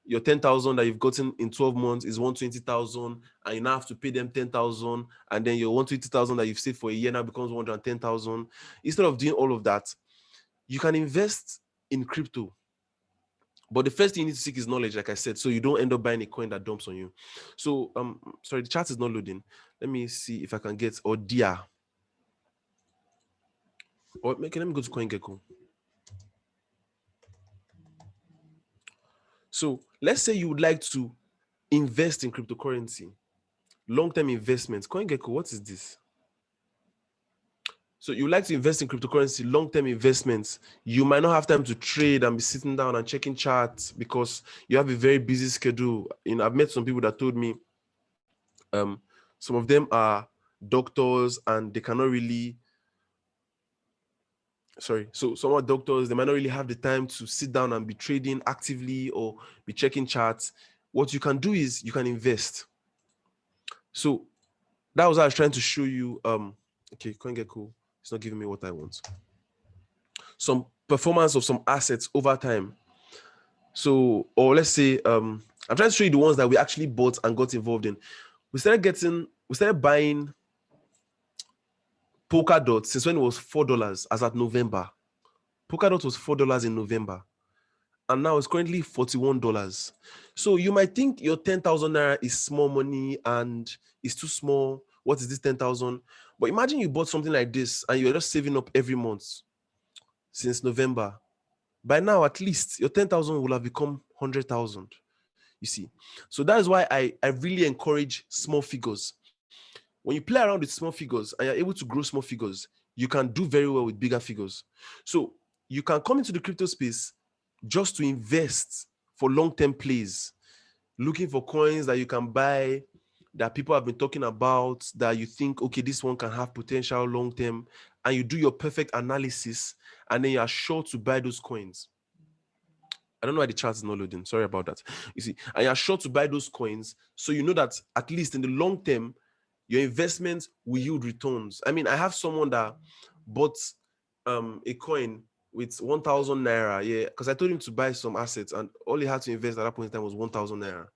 your 10,000 that you've gotten in 12 months is 120,000, and you now have to pay them 10,000, and then your 120,000 that you've saved for a year now becomes 110,000. Instead of doing all of that, you can invest in crypto. But the first thing you need to seek is knowledge, like I said, so you don't end up buying a coin that dumps on you. So, sorry, the chat is not loading. Let me see if I can get Odia. Or let me go to CoinGecko. So let's say you would like to invest in cryptocurrency, long-term investments. CoinGecko, what is this? So you like to invest in cryptocurrency, long-term investments. You might not have time to trade and be sitting down and checking charts because you have a very busy schedule. I've met some people that told me some of them are doctors and they cannot really, so some are doctors, they might not really have the time to sit down and be trading actively or be checking charts. What you can do is you can invest. So that was what I was trying to show you. Okay, CoinGecko, it's not giving me what I want. Some performance of some assets over time. So, or let's say, I'm trying to show you the ones that we actually bought and got involved in. We started buying Polkadot since when it was $4 as at November. Polkadot was $4 in November. And now it's currently $41. So you might think your 10,000 naira is small money and it's too small. What is this 10,000? But imagine you bought something like this and you're just saving up every month since November. By now, at least your 10,000 will have become 100,000. You see, so that is why I really encourage small figures. When you play around with small figures and you're able to grow small figures, you can do very well with bigger figures. So you can come into the crypto space just to invest for long-term plays, looking for coins that you can buy, that people have been talking about, that you think, okay, this one can have potential long-term, and you do your perfect analysis, and then you are sure to buy those coins. I don't know why the chart is not loading. Sorry about that. You see, and you're sure to buy those coins, so you know that at least in the long term, your investments will yield returns. I mean, I have someone that bought a coin with 1,000 naira, yeah, because I told him to buy some assets, and all he had to invest at that point in time was 1,000 naira.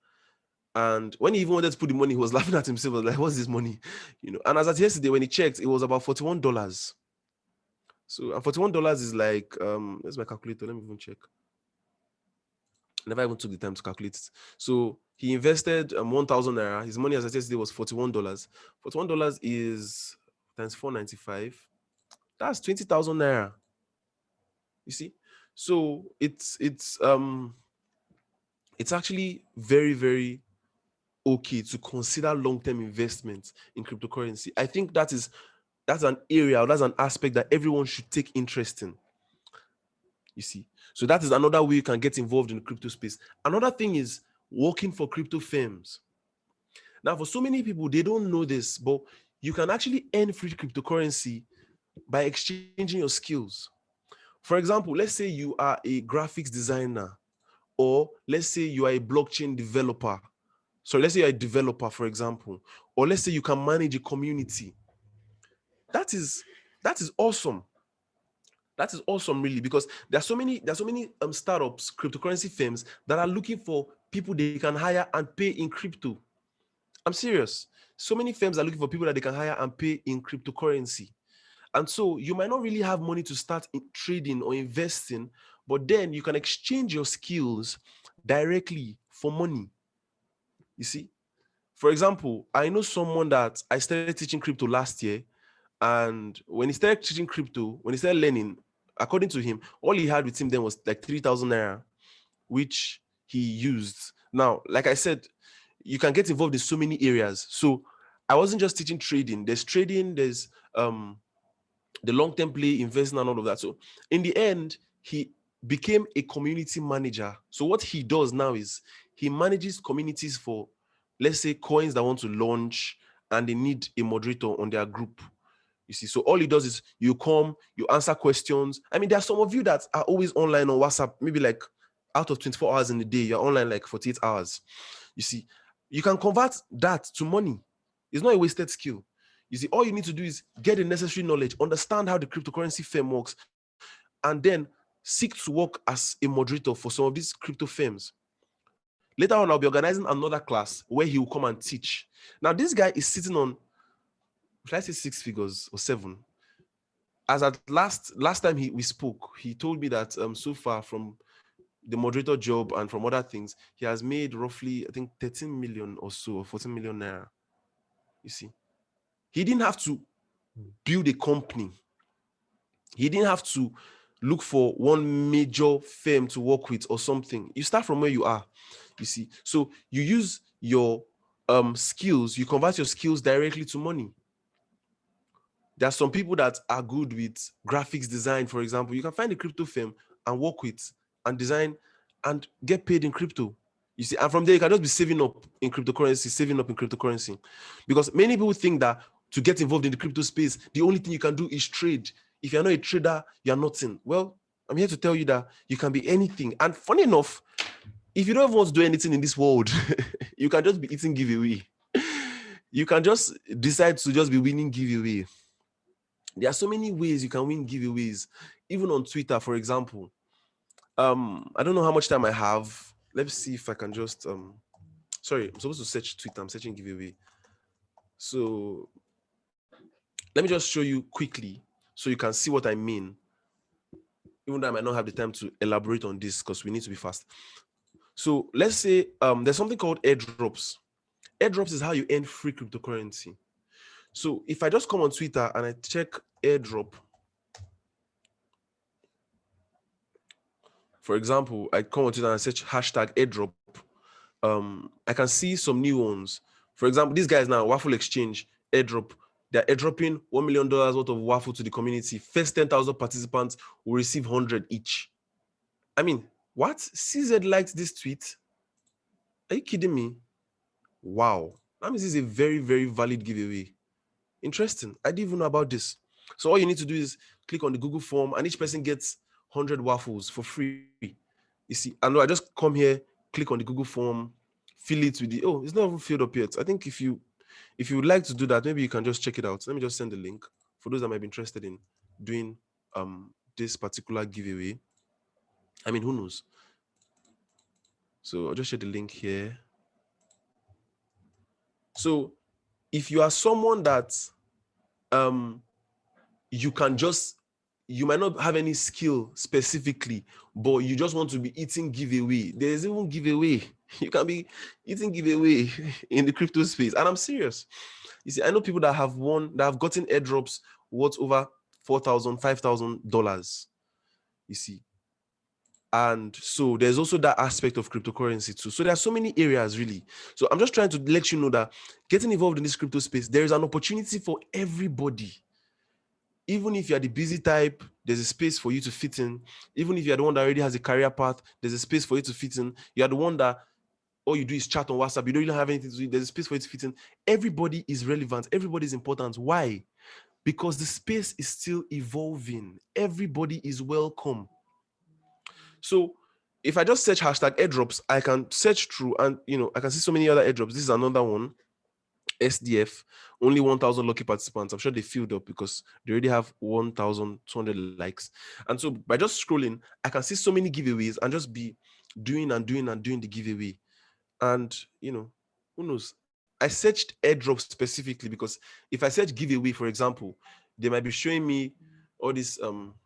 And when he even wanted to put the money, he was laughing at himself. Was like, "What's this money?" And as at yesterday, when he checked, it was about $41. So, and $41 is like, where's my calculator? Let me even check. Never even took the time to calculate it. So he invested 1,000 naira. His money as I said yesterday was $41. $41 is times 495. That's 20,000 naira. You see, so it's actually very, very okay to consider long-term investments in cryptocurrency. I think that's an area, or that's an aspect that everyone should take interest in. You see, so that is another way you can get involved in the crypto space. Another thing is working for crypto firms. Now, for so many people, they don't know this, but you can actually earn free cryptocurrency by exchanging your skills. For example, let's say you are a graphics designer, or let's say you are a blockchain developer. So let's say you're a developer, for example, or let's say you can manage a community. That is awesome. That is awesome, really, because there are so many startups, cryptocurrency firms that are looking for people they can hire and pay in crypto. I'm serious. So many firms are looking for people that they can hire and pay in cryptocurrency. And so you might not really have money to start in trading or investing, but then you can exchange your skills directly for money. You see? For example, I know someone that I started teaching crypto last year. And when he started teaching crypto, when he started learning, according to him, all he had with him then was like 3,000 naira, which he used. Now, like I said, you can get involved in so many areas. So I wasn't just teaching trading. There's trading, there's the long-term play, investing, and all of that. So in the end, he became a community manager. So what he does now is he manages communities for, let's say, coins that want to launch and they need a moderator on their group. You see, so all he does is you come, you answer questions. I mean, there are some of you that are always online on WhatsApp, maybe like out of 24 hours in the day, you're online like 48 hours. You see, you can convert that to money. It's not a wasted skill. You see, all you need to do is get the necessary knowledge, understand how the cryptocurrency firm works, and then seek to work as a moderator for some of these crypto firms. Later on, I'll be organizing another class where he will come and teach. Now, this guy is sitting on, should I say 6 figures or 7? As at last time we spoke, he told me that so far from the moderator job and from other things, he has made roughly, I think, 13 million or so, or 14 million naira. You see, he didn't have to build a company. He didn't have to look for one major firm to work with or something. You start from where you are, you see. So you use your skills, you convert your skills directly to money. There are some people that are good with graphics design, for example. You can find a crypto firm and work with and design and get paid in crypto. You see, and from there you can just be saving up in cryptocurrency. Because many people think that to get involved in the crypto space, the only thing you can do is trade. If you're not a trader, you're nothing. Well, I'm here to tell you that you can be anything. And funny enough, if you don't want to do anything in this world, you can just be eating giveaway. You can just decide to just be winning giveaway. There are so many ways you can win giveaways, even on Twitter, for example. I don't know how much time I have. Let's see if I can just sorry, I'm supposed to search Twitter. I'm searching giveaway. So let me just show you quickly so you can see what I mean. Even though I might not have the time to elaborate on this because we need to be fast. So let's say there's something called airdrops. Airdrops is how you earn free cryptocurrency. So if I just come on Twitter and I check airdrop, for example, I come on Twitter and I search hashtag airdrop, I can see some new ones. For example, these guys now, Waffle Exchange, airdrop, they're airdropping $1 million worth of waffle to the community. First 10,000 participants will receive 100 each. I mean, what? CZ liked this tweet? Are you kidding me? Wow. That means this is a very, very valid giveaway. Interesting. I didn't even know about this. So all you need to do is click on the Google form and each person gets 100 waffles for free. You see, I know I just come here, click on the Google form, fill it with the, oh, it's not even filled up yet. I think if you would like to do that, maybe you can just check it out. Let me just send the link for those that might be interested in doing this particular giveaway. I mean, who knows? So I'll just share the link here. So if you are someone that you might not have any skill specifically, but you just want to be eating giveaway. There's even giveaway. You can be eating giveaway in the crypto space. And I'm serious. You see, I know people that have gotten airdrops worth over $4,000, $5,000. You see. And so there's also that aspect of cryptocurrency too. So there are so many areas really. So I'm just trying to let you know that getting involved in this crypto space, there is an opportunity for everybody. Even if you're the busy type, there's a space for you to fit in. Even if you're the one that already has a career path, there's a space for you to fit in. You're the one that all you do is chat on WhatsApp. You don't really have anything to do. There's a space for you to fit in. Everybody is relevant. Everybody is important. Why? Because the space is still evolving. Everybody is welcome. So if I just search hashtag airdrops, I can search through and, I can see so many other airdrops. This is another one. SDF, only 1,000 lucky participants. I'm sure they filled up because they already have 1,200 likes. And so by just scrolling, I can see so many giveaways and just be doing the giveaway. And, who knows? I searched airdrop specifically because if I search giveaway, for example, they might be showing me all this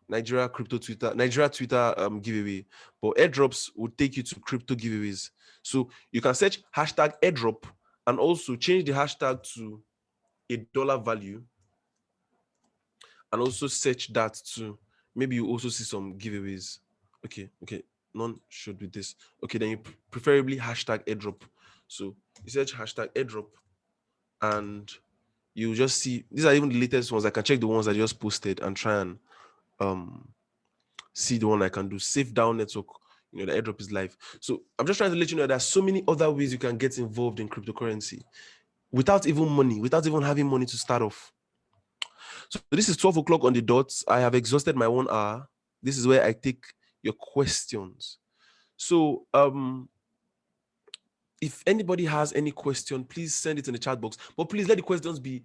Nigeria Twitter giveaway. But airdrops would take you to crypto giveaways. So you can search hashtag airdrop and also change the hashtag to $1 value and also search that too. Maybe you also see some giveaways. Okay. None should be this. Okay, then you preferably hashtag airdrop. So you search hashtag airdrop and you just see, these are even the latest ones. I can check the ones I just posted and try and see the one I can do. Safe down network, the airdrop is live. So I'm just trying to let you know there's so many other ways you can get involved in cryptocurrency without even money, without even having money to start off. So this is 12 o'clock on the dot. I have exhausted my 1 hour. This is where I take your questions. So if anybody has any question, please send it in the chat box. But please let the questions be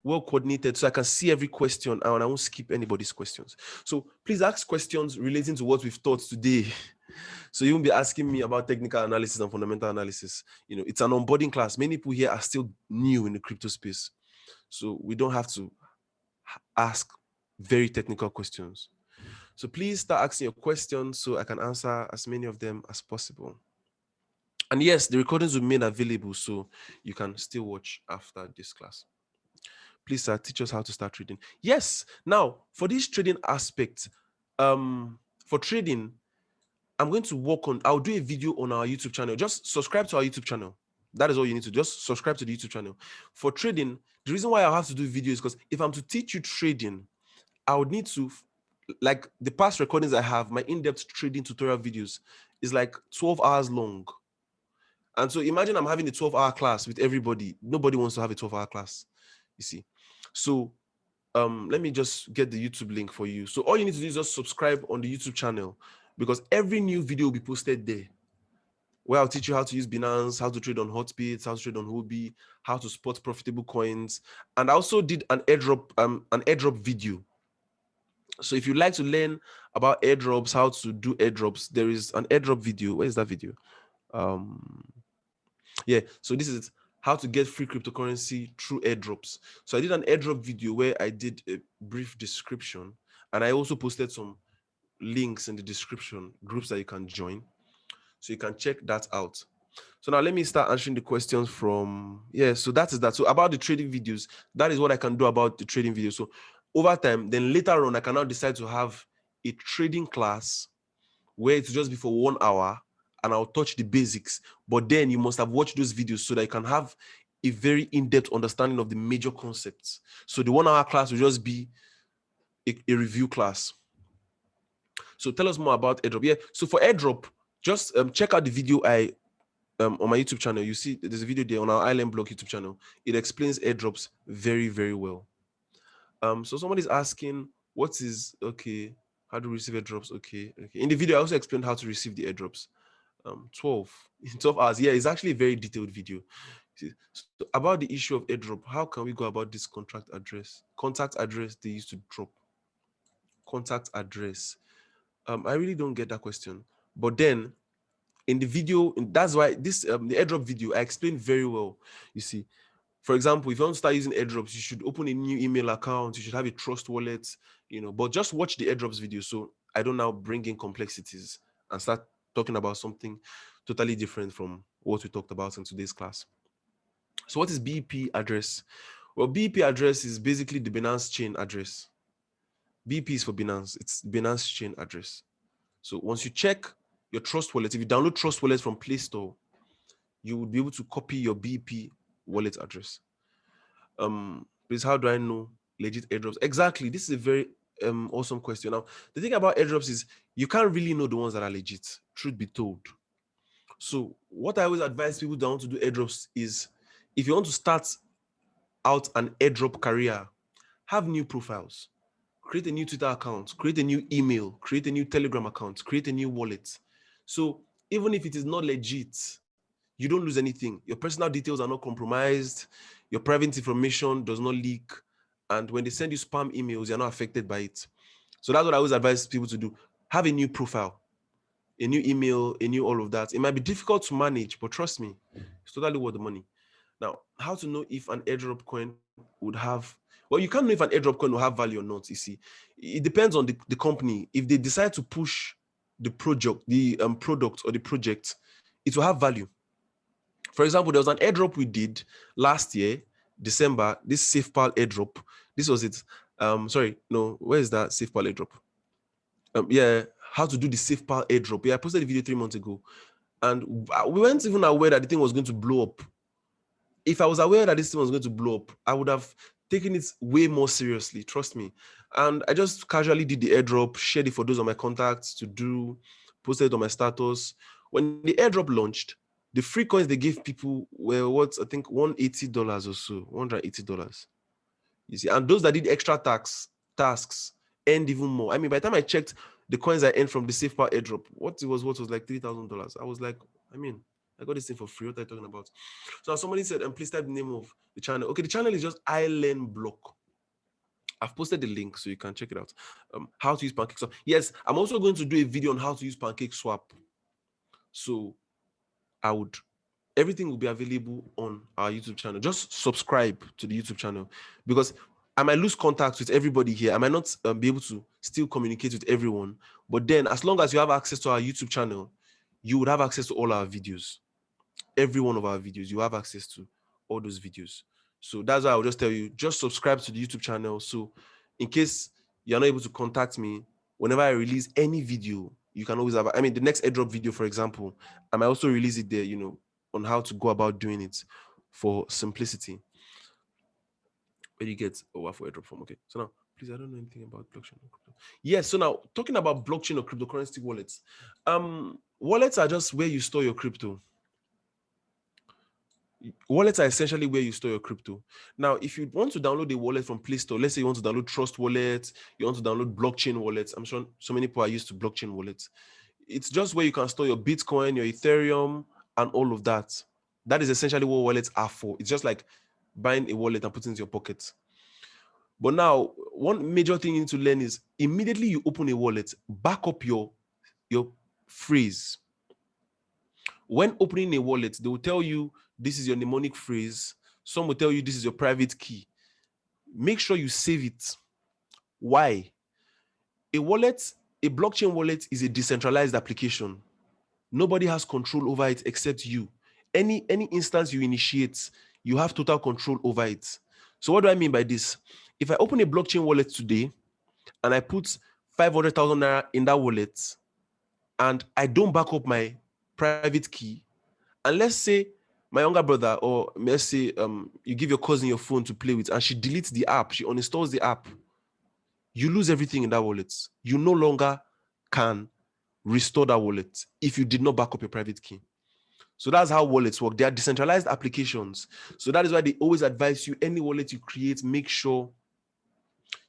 well coordinated so I can see every question and I won't skip anybody's questions. So please ask questions relating to what we've taught today. So you won't be asking me about technical analysis and fundamental analysis. It's an onboarding class. Many people here are still new in the crypto space. So we don't have to ask very technical questions. So please start asking your questions so I can answer as many of them as possible. And yes, the recordings will be made available so you can still watch after this class. Please, sir, teach us how to start trading. Yes. Now, for this trading aspect, for trading, I'm going to work on, I'll do a video on our YouTube channel. Just subscribe to our YouTube channel. That is all you need to do. Just subscribe to the YouTube channel. For trading, the reason why I have to do videos is because if I'm to teach you trading, I would need to, like the past recordings I have, my in-depth trading tutorial videos is like 12 hours long. And so imagine I'm having a 12-hour class with everybody. Nobody wants to have a 12-hour class, you see. So let me just get the YouTube link for you. So all you need to do is just subscribe on the YouTube channel, because every new video will be posted there, where I'll teach you how to use Binance, how to trade on Hotbit, how to trade on Huobi, how to spot profitable coins. And I also did an airdrop video. So if you'd like to learn about airdrops, how to do airdrops, there is an airdrop video. Where is that video? Yeah, so this is how to get free cryptocurrency through airdrops. So I did an airdrop video where I did a brief description, and I also posted some links in the description, groups that you can join. So you can check that out. So now let me start answering the questions from, so that is that. So about the trading videos, that is what I can do about the trading video. So over time, then later on, I can now decide to have a trading class where it's just be for 1 hour and I'll touch the basics. But then you must have watched those videos so that you can have a very in-depth understanding of the major concepts. So the 1 hour class will just be a review class. So tell us more about airdrop. Yeah, so for airdrop, just check out the video on my YouTube channel. You see there's a video there on our Island Blog YouTube channel. It explains airdrops very, very well. So somebody's asking, how do we receive airdrops? Okay. In the video, I also explained how to receive the airdrops. 12 hours. Yeah, it's actually a very detailed video. So about the issue of airdrop, how can we go about this contact address they used to drop? Contact address. I really don't get that question. But then in the video, that's why this the airdrop video, I explained very well. You see, for example, if you want to start using airdrops, you should open a new email account, you should have a trust wallet, but just watch the airdrops video so I don't now bring in complexities and start talking about something totally different from what we talked about in today's class. So what is BEP address? Well, BEP address is basically the Binance chain address. BEP is for Binance. It's Binance chain address. So once you check your Trust Wallet, if you download Trust Wallet from Play Store, you will be able to copy your BEP wallet address. Please, how do I know legit airdrops? Exactly. This is a very awesome question. Now, the thing about airdrops is you can't really know the ones that are legit, truth be told. So what I always advise people that want to do airdrops is, if you want to start out an airdrop career, have new profiles, create a new Twitter account, create a new email, create a new Telegram account, create a new wallet. So even if it is not legit, you don't lose anything. Your personal details are not compromised. Your private information does not leak. And when they send you spam emails, you're not affected by it. So that's what I always advise people to do. Have a new profile, a new email, a new all of that. It might be difficult to manage, but trust me, it's totally worth the money. Now, how to know if an airdrop coin would have, well, you can't know if an airdrop coin will have value or not, you see. It depends on the company. If they decide to push the product, or the project, it will have value. For example, there was an airdrop we did last year, December, this SafePal airdrop. This was it. Where is that SafePal airdrop? How to do the SafePal airdrop. Yeah, I posted the video 3 months ago. And we weren't even aware that the thing was going to blow up. If I was aware that this thing was going to blow up, I would have taken it way more seriously, trust me. And I just casually did the airdrop, shared it for those on my contacts to do, posted it on my status. When the airdrop launched, the free coins they gave people were I think $180 or so, $180. You see, and those that did extra tasks earned even more. I mean, by the time I checked the coins I earned from the SafePal airdrop, what was like $3,000. I was like, I got this thing for free. What are you talking about? So somebody said, please type the name of the channel. Okay, the channel is just Island Block. I've posted the link so you can check it out. How to use PancakeSwap. Yes, I'm also going to do a video on how to use PancakeSwap. So everything will be available on our YouTube channel. Just subscribe to the YouTube channel, because I might lose contact with everybody here. I might not be able to still communicate with everyone. But then as long as you have access to our YouTube channel, you would have access to all our videos. Every one of our videos, you have access to all those videos. So that's why I'll just tell you, just subscribe to the YouTube channel. So in case you're not able to contact me, whenever I release any video, you can always have, I mean, the next airdrop video, for example, I might also release it there, on how to go about doing it for simplicity. Where do you get for airdrop from? Okay, so now, please, I don't know anything about blockchain or crypto. Yes, so now, talking about blockchain or cryptocurrency wallets, wallets are just where you store your crypto. Wallets are essentially where you store your crypto. Now, if you want to download a wallet from Play Store, let's say you want to download Trust Wallet, you want to download blockchain wallets. I'm sure so many people are used to blockchain wallets. It's just where you can store your Bitcoin, your Ethereum, and all of that. That is essentially what wallets are for. It's just like buying a wallet and putting it in your pocket. But now, one major thing you need to learn is immediately you open a wallet, back up your phrase. When opening a wallet, they will tell you this is your mnemonic phrase. Some will tell you this is your private key. Make sure you save it. Why? A blockchain wallet is a decentralized application. Nobody has control over it except you. Any instance you initiate, you have total control over it. So what do I mean by this? If I open a blockchain wallet today and I put 500,000 naira in that wallet and I don't back up my private key, and let's say my younger brother, or let's say you give your cousin your phone to play with and she deletes the app, she uninstalls the app, you lose everything in that wallet. You no longer can restore that wallet if you did not back up your private key. So that's how wallets work. They are decentralized applications. So that is why they always advise you, any wallet you create, make sure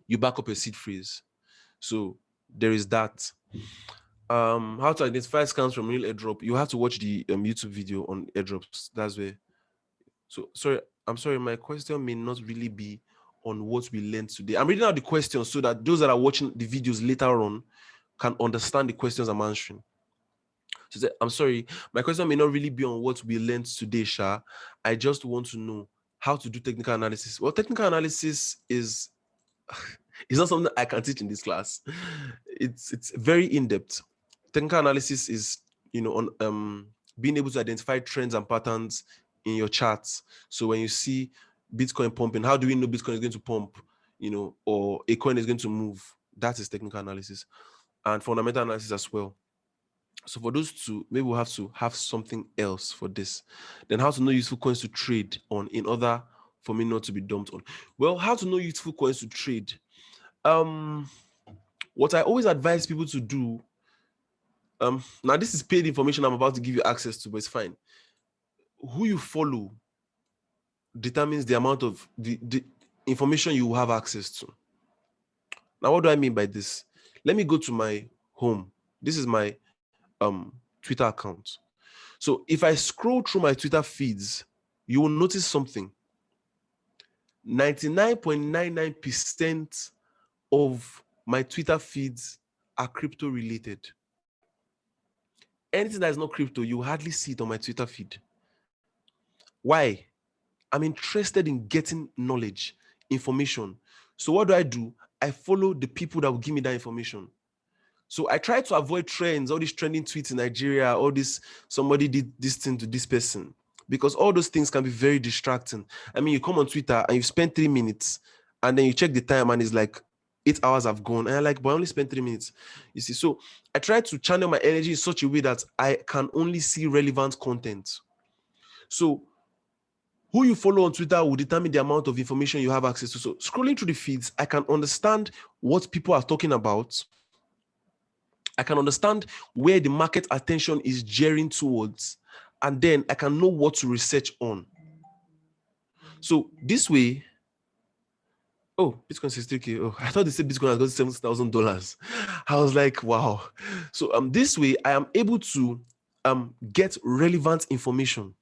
you back up your seed phrase. So there is that. How to identify scams from real airdrop. You have to watch the YouTube video on airdrops. That's where. So I'm sorry, my question may not really be on what we learned today. I'm reading out the questions so that those that are watching the videos later on can understand the questions I'm answering. So I'm sorry, my question may not really be on what we learned today, Sha. I just want to know how to do technical analysis. Well, technical analysis is it's not something I can teach in this class. It's very in-depth. Technical analysis is, on being able to identify trends and patterns in your charts. So when you see Bitcoin pumping, how do we know Bitcoin is going to pump, or a coin is going to move? That is technical analysis, and fundamental analysis as well. So for those two, maybe we'll have to have something else for this. Then how to know useful coins to trade on in order for me not to be dumped on. Well, how to know useful coins to trade. What I always advise people to do, now this is paid information I'm about to give you access to, but it's fine. Who you follow determines the amount of the information you will have access to. Now, what do I mean by this? Let me go to my home. This is my Twitter account. So if I scroll through my Twitter feeds, you will notice something. 99.99% of my Twitter feeds are crypto related. Anything that is not crypto, you hardly see it on my Twitter feed. Why? I'm interested in getting knowledge, information. So what do? I follow the people that will give me that information. So I try to avoid trends, all these trending tweets in Nigeria, all this, somebody did this thing to this person, because all those things can be very distracting. I mean, you come on Twitter and you spend 3 minutes and then you check the time and it's like 8 hours have gone. And I'm like, but I only spent 3 minutes. You see, so I try to channel my energy in such a way that I can only see relevant content. So who you follow on Twitter will determine the amount of information you have access to. So scrolling through the feeds, I can understand what people are talking about. I can understand where the market attention is gearing towards, and then I can know what to research on. So this way, Bitcoin 63K. Oh, I thought they said Bitcoin has got $70,000. I was like, wow. So this way, I am able to get relevant information.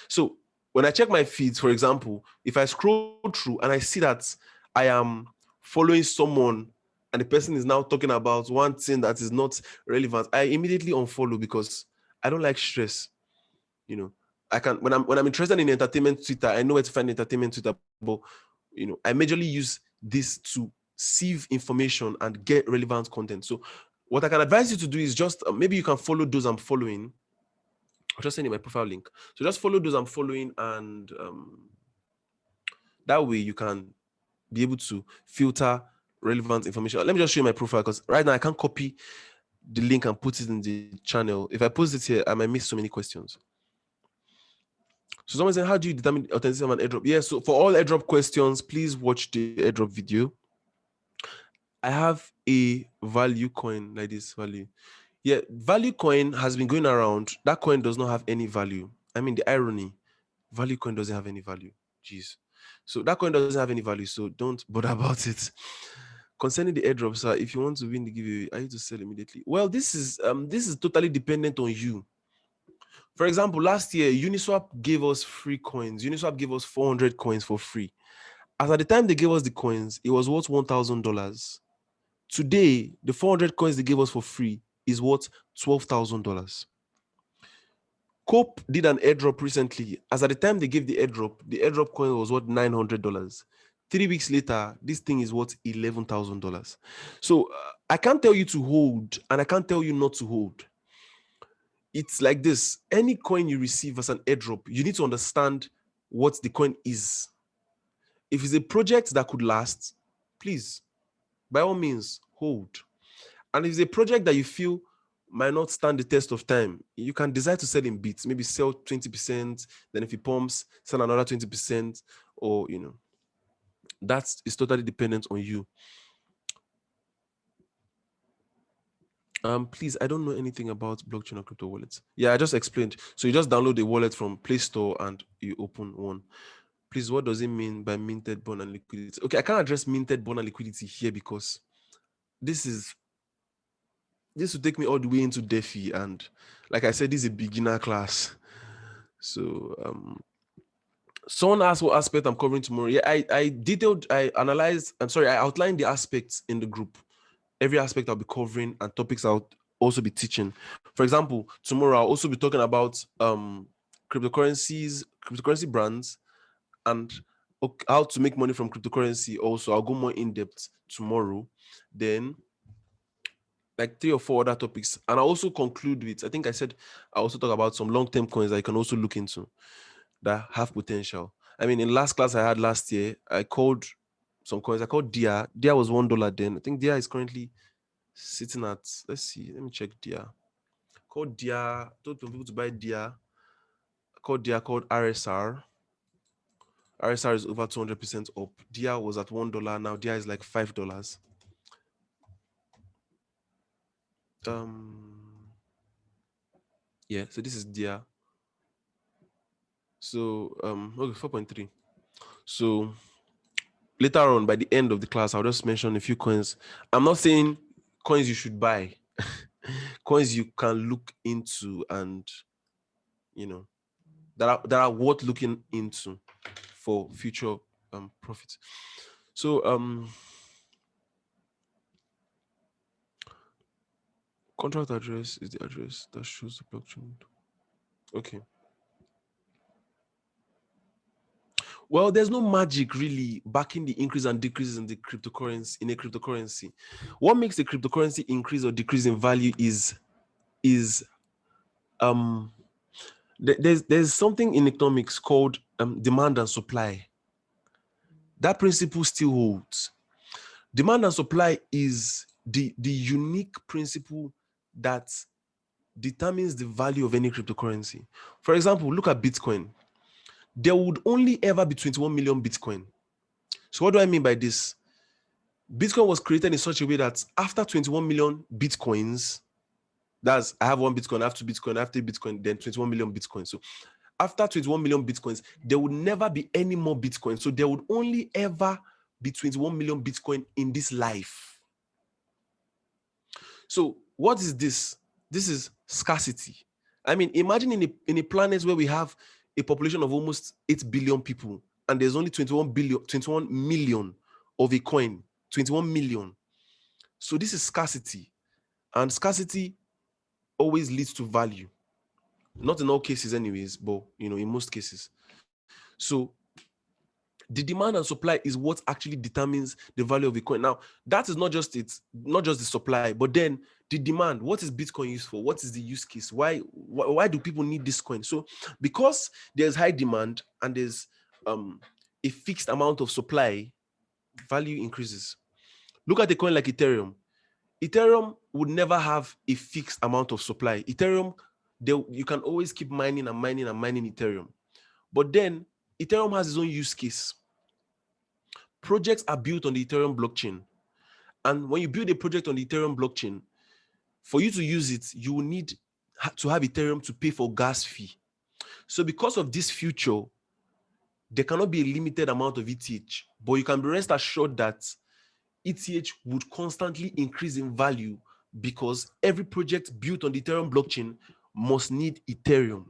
So when I check my feeds, for example, if I scroll through and I see that I am following someone and the person is now talking about one thing that is not relevant, I immediately unfollow because I don't like stress. I can when I'm interested in entertainment Twitter, I know where to find entertainment Twitter, but I majorly use this to sieve information and get relevant content. So what I can advise you to do is just maybe you can follow those I'm following. I'll just send you my profile link. So just follow those I'm following, and that way you can be able to filter relevant information. Let me just show you my profile, because right now I can't copy the link and put it in the channel. If I post it here, I might miss so many questions. So someone saying, how do you determine the authenticity of an airdrop? Yeah, so for all airdrop questions, please watch the airdrop video. I have a value coin like this value. Yeah, value coin has been going around. That coin does not have any value. I mean, the irony, value coin doesn't have any value. Jeez. So that coin doesn't have any value, so don't bother about it. Concerning the airdrop, sir, if you want to win the giveaway, are you to sell immediately? Well, this is totally dependent on you. For example, last year, Uniswap gave us free coins. Uniswap gave us 400 coins for free. As at the time they gave us the coins, it was worth $1,000. Today, the 400 coins they gave us for free is worth $12,000. Cope did an airdrop recently. As at the time they gave the airdrop coin was worth $900. 3 weeks later, this thing is worth $11,000. So I can't tell you to hold, and I can't tell you not to hold. It's like this. Any coin you receive as an airdrop, you need to understand what the coin is. If it's a project that could last, please, by all means, hold. And if it's a project that you feel might not stand the test of time, you can decide to sell in bits. Maybe sell 20%, then if it pumps, sell another 20%, or, that is totally dependent on you. Please, I don't know anything about blockchain or crypto wallets. Yeah, I just explained. So you just download the wallet from Play Store and you open one. Please, what does it mean by minted bond and liquidity? Okay, I can't address minted bond and liquidity here because this will take me all the way into DeFi, and like I said, this is a beginner class. So someone asked what aspect I'm covering tomorrow. Yeah, I outlined the aspects in the group. Every aspect I'll be covering and topics I'll also be teaching. For example, tomorrow I'll also be talking about cryptocurrency brands, and how to make money from cryptocurrency. Also, I'll go more in depth tomorrow. Then like 3 or 4 other topics, and I'll also conclude with, I think I said I also talk about some long-term coins that you can also look into that have potential. I mean, in last class I had last year, I called some coins. I called DIA. DIA was $1 then. I think DIA is currently sitting at, let's see, let me check DIA. Called DIA, told people to buy DIA. Called DIA, called RSR. RSR is over 200% up. DIA was at $1. Now DIA is like $5. Yeah, so this is DIA. So okay, 4.3. So later on, by the end of the class, I'll just mention a few coins. I'm not saying coins you should buy. Coins you can look into, and that are worth looking into for future profits. So contract address is the address that shows the blockchain. Okay. Well, there's no magic really backing the increase and decreases in the cryptocurrency. What makes the cryptocurrency increase or decrease in value is there's something in economics called demand and supply. That principle still holds. Demand and supply is the unique principle that determines the value of any cryptocurrency. For example, look at Bitcoin. There would only ever be 21 million Bitcoin. So what do I mean by this? Bitcoin was created in such a way that after 21 million Bitcoins, that's, I have 1 Bitcoin, I have 2 Bitcoin, I have 3 Bitcoin, then 21 million Bitcoins. So after 21 million Bitcoins, there would never be any more Bitcoin. So there would only ever be 21 million Bitcoin in this life. So what is this? This is scarcity. I mean, imagine in a planet where we have a population of almost 8 billion people, and there's only 21 million of a coin, 21 million. So this is scarcity, and scarcity always leads to value. Not in all cases anyways, but in most cases. So the demand and supply is what actually determines the value of a coin. Now, that is not just the supply, but then the demand. What is Bitcoin used for? What is the use case? Why do people need this coin? So because there's high demand and there's a fixed amount of supply, value increases. Look at a coin like Ethereum. Ethereum would never have a fixed amount of supply. Ethereum, you can always keep mining and mining and mining Ethereum. But then Ethereum has its own use case. Projects are built on the Ethereum blockchain. And when you build a project on the Ethereum blockchain, for you to use it, you will need to have Ethereum to pay for gas fee. So because of this future, there cannot be a limited amount of ETH, but you can be rest assured that ETH would constantly increase in value because every project built on the Ethereum blockchain must need Ethereum.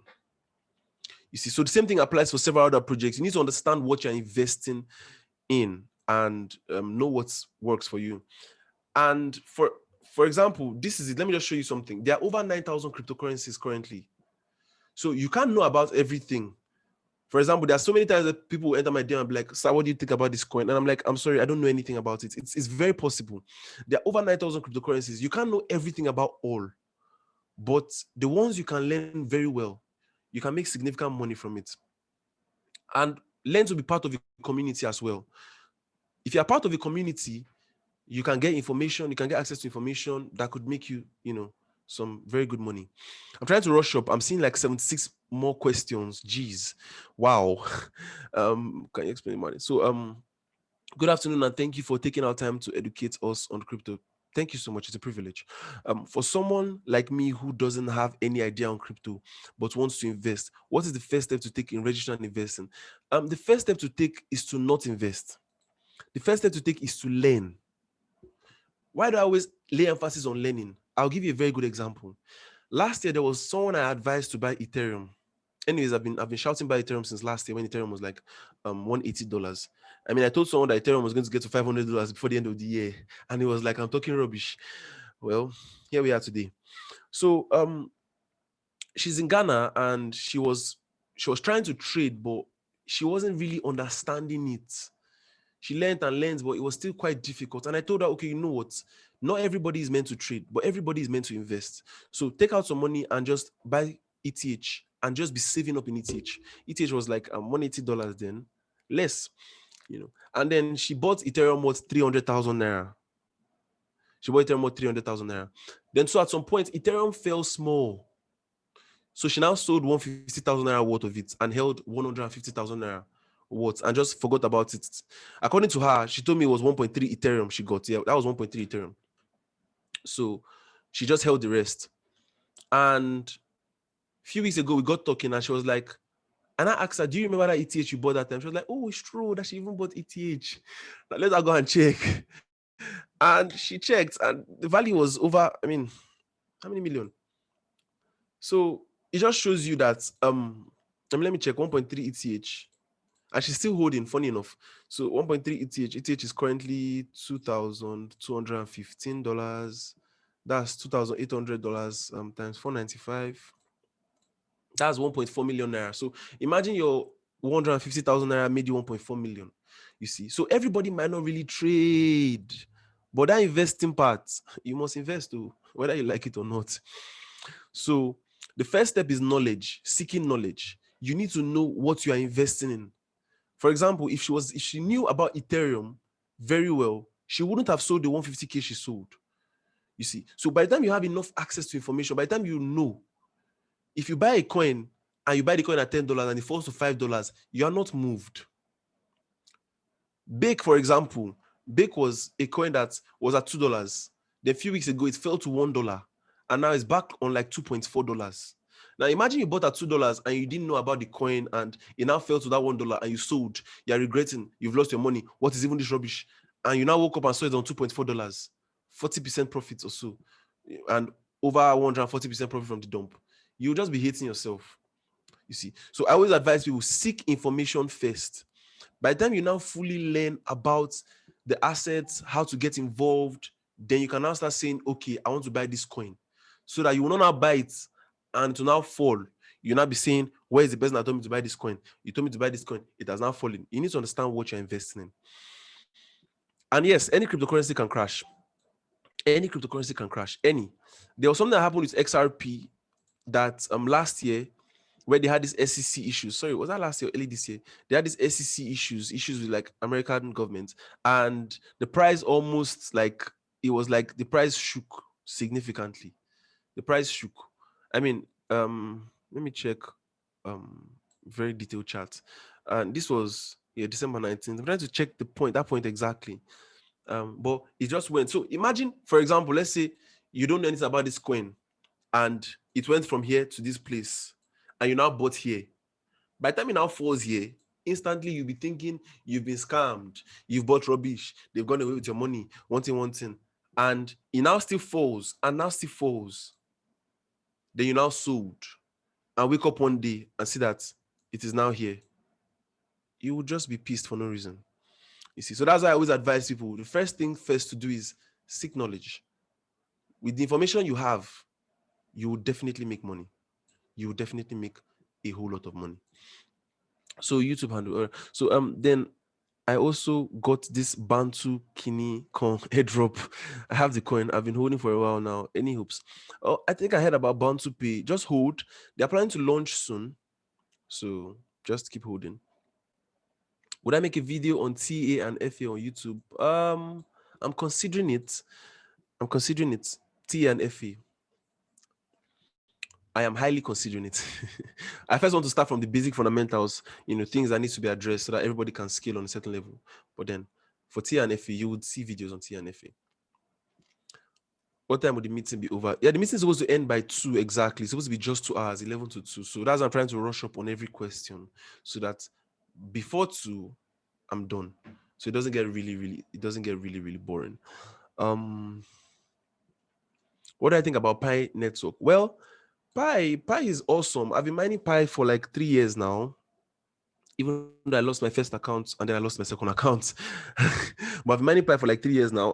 You see, so the same thing applies for several other projects. You need to understand what you're investing in and know what works for you. And for example, this is it. Let me just show you something. There are over 9,000 cryptocurrencies currently. So you can't know about everything. For example, there are so many times that people enter my DM and be like, "Sir, what do you think about this coin?" And I'm like, "I'm sorry, I don't know anything about it." It's very possible. There are over 9,000 cryptocurrencies. You can't know everything about all, but the ones you can learn very well, you can make significant money from it. And learn to be part of a community as well. If you're part of a community, you can get information, you can get access to information that could make you, some very good money. I'm trying to rush up. I'm seeing like 76 more questions. Jeez. Wow. Can you explain money? So, good afternoon and thank you for taking our time to educate us on crypto. Thank you so much. It's a privilege. For someone like me who doesn't have any idea on crypto but wants to invest, what is the first step to take in registering and investing? The first step to take is to not invest. The first step to take is to learn. Why do I always lay emphasis on learning? I'll give you a very good example. Last year, there was someone I advised to buy Ethereum. Anyways, I've been shouting by Ethereum since last year when Ethereum was like $180. I mean, I told someone that Ethereum was going to get to $500 before the end of the year, and he was like, "I'm talking rubbish." Well, here we are today. So she's in Ghana and she was trying to trade, but she wasn't really understanding it. She learned and learned, but it was still quite difficult. And I told her, okay, you know what? Not everybody is meant to trade, but everybody is meant to invest. So take out some money and just buy ETH and just be saving up in ETH. ETH was like $180 then, less, And then she bought Ethereum worth 300,000 naira. She bought Ethereum worth 300,000 naira. Then so at some point, Ethereum fell small. So she now sold 150,000 naira worth of it and held 150,000 naira worth and just forgot about it. According to her, she told me it was 1.3 Ethereum she got. Yeah, that was 1.3 Ethereum. So she just held the rest. And a few weeks ago, we got talking and she was like, and I asked her, "Do you remember that ETH you bought that time?" She was like, "Oh, it's true that she even bought ETH. Now, let her go and check." And she checked and the value was over, how many million? So it just shows you that, let me check, 1.3 ETH. And she's still holding, funny enough. So 1.3 ETH. ETH is currently $2,215. That's $2,800 times 495. That's 1.4 million naira. So imagine your 150,000 naira made you 1.4 million. You see, so everybody might not really trade, but that investing part, you must invest too, whether you like it or not. So the first step is knowledge, seeking knowledge. You need to know what you are investing in. For example, if she knew about Ethereum very well, she wouldn't have sold the 150K she sold. You see, so by the time you have enough access to information, by the time you know, if you buy a coin and you buy the coin at $10 and it falls to $5, you are not moved. Bake, for example, Bake was a coin that was at $2. Then a few weeks ago, it fell to $1, and now it's back on like $2.4. Now imagine you bought at $2 and you didn't know about the coin and it now fell to that $1 and you sold. You're regretting, you've lost your money. What is even this rubbish? And you now woke up and saw it on $2.4, 40% profit or so, and over 140% profit from the dump. You'll just be hating yourself. You see, so I always advise people, seek information first. By the time you now fully learn about the assets, how to get involved, then you can now start saying, okay, I want to buy this coin, so that you will not now buy it and to now fall. You'll not be saying, where is the person that told me to buy this coin? You told me to buy this coin. It has now fallen. You need to understand what you're investing in. And yes, any cryptocurrency can crash. Any cryptocurrency can crash. Any. There was something that happened with XRP that last year, where they had this SEC issues. Sorry, was that last year or early this year? They had this SEC issues with like American government, and the price almost like it was like the price shook significantly. The price shook. I mean, let me check very detailed chart. And this was December 19th. I'm trying to check that point exactly. But it just went. So imagine, for example, let's say you don't know anything about this coin and it went from here to this place and you now bought here. By the time it now falls here, instantly you'll be thinking you've been scammed, you've bought rubbish, they've gone away with your money, one thing. And it now still falls and now still falls. Then you now sold and wake up one day and see that it is now here. You will just be pissed for no reason. You see, so that's why I always advise people, the first thing to do is seek knowledge. With the information you have, you will definitely make money. You will definitely make a whole lot of money. So YouTube handle. So then I also got this Bantu Kini coin airdrop. I have the coin. I've been holding for a while now. Any hopes? Oh, I think I heard about Bantu Pay. Just hold. They're planning to launch soon. So just keep holding. Would I make a video on TA and FA on YouTube? I'm considering it. TA and FA. I am highly considering it. I first want to start from the basic fundamentals, things that need to be addressed so that everybody can scale on a certain level. But then for TA and FA, you would see videos on TA and FA. What time would the meeting be over? Yeah, the meeting is supposed to end by 2 exactly. It's supposed to be just 2 hours, 11 to 2. So that's why I'm trying to rush up on every question so that before 2, I'm done. So it doesn't get really boring. What do I think about Pi Network? Well, Pi is awesome. I've been mining Pi for like 3 years now. Even though I lost my first account and then I lost my second account. But I've been mining Pi for like 3 years now.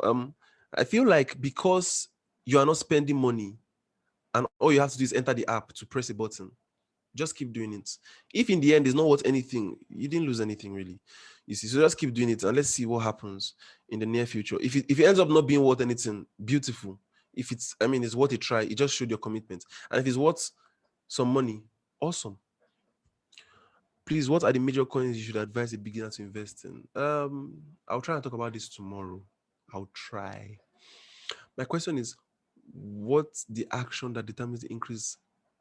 I feel like because you are not spending money and all you have to do is enter the app to press a button, just keep doing it. If in the end it's not worth anything, you didn't lose anything really. You see, so just keep doing it and let's see what happens in the near future. If it ends up not being worth anything, beautiful. If it's worth a try, it just showed your commitment. And if it's worth some money, awesome. Please, what are the major coins you should advise a beginner to invest in? I'll try and talk about this tomorrow. I'll try. My question is, what's the action that determines the increase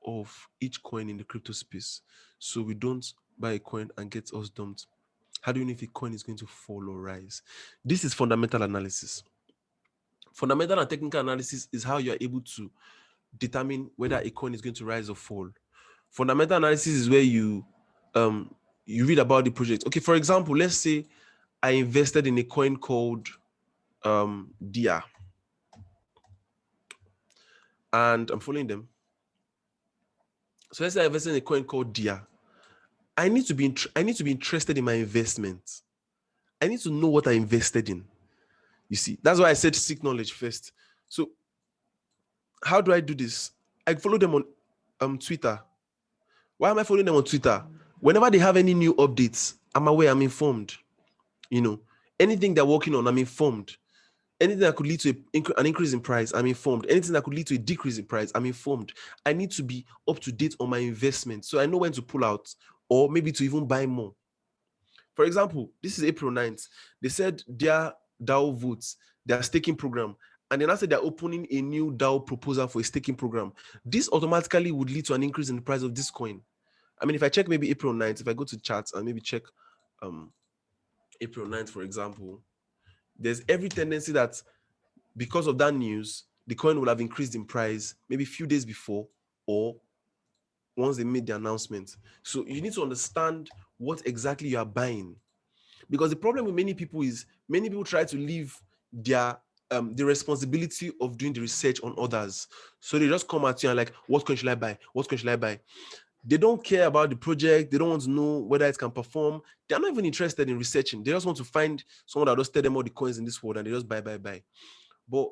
of each coin in the crypto space? So we don't buy a coin and get us dumped. How do you know if a coin is going to fall or rise? This is fundamental analysis. Fundamental and technical analysis is how you are able to determine whether a coin is going to rise or fall. Fundamental analysis is where you read about the project. Okay, for example, let's say I invested in a coin called DIA, and I'm following them. So let's say I invested in a coin called DIA. I need to be interested in my investment. I need to know what I invested in. You see, that's why I said seek knowledge first. So how do I do this? I follow them on Twitter. Why am I following them on Twitter? Whenever they have any new updates, I'm aware, I'm informed. Anything they're working on, I'm informed. Anything that could lead to an increase in price, I'm informed. Anything that could lead to a decrease in price, I'm informed. I need to be up to date on my investment so I know when to pull out or maybe to even buy more. For example, this is April 9th. They said their DAO votes, their staking program, and then I said they're opening a new DAO proposal for a staking program. This automatically would lead to an increase in the price of this coin. If I check maybe April 9th, if I go to charts and maybe check April 9th, for example, there's every tendency that because of that news, the coin will have increased in price maybe a few days before or once they made the announcement. So you need to understand what exactly you are buying. Because the problem with many people is many people try to leave their the responsibility of doing the research on others. So they just come at you and like, what coin should I buy? What coin should I buy? They don't care about the project. They don't want to know whether it can perform. They're not even interested in researching. They just want to find someone that just tell them all the coins in this world and they just buy. But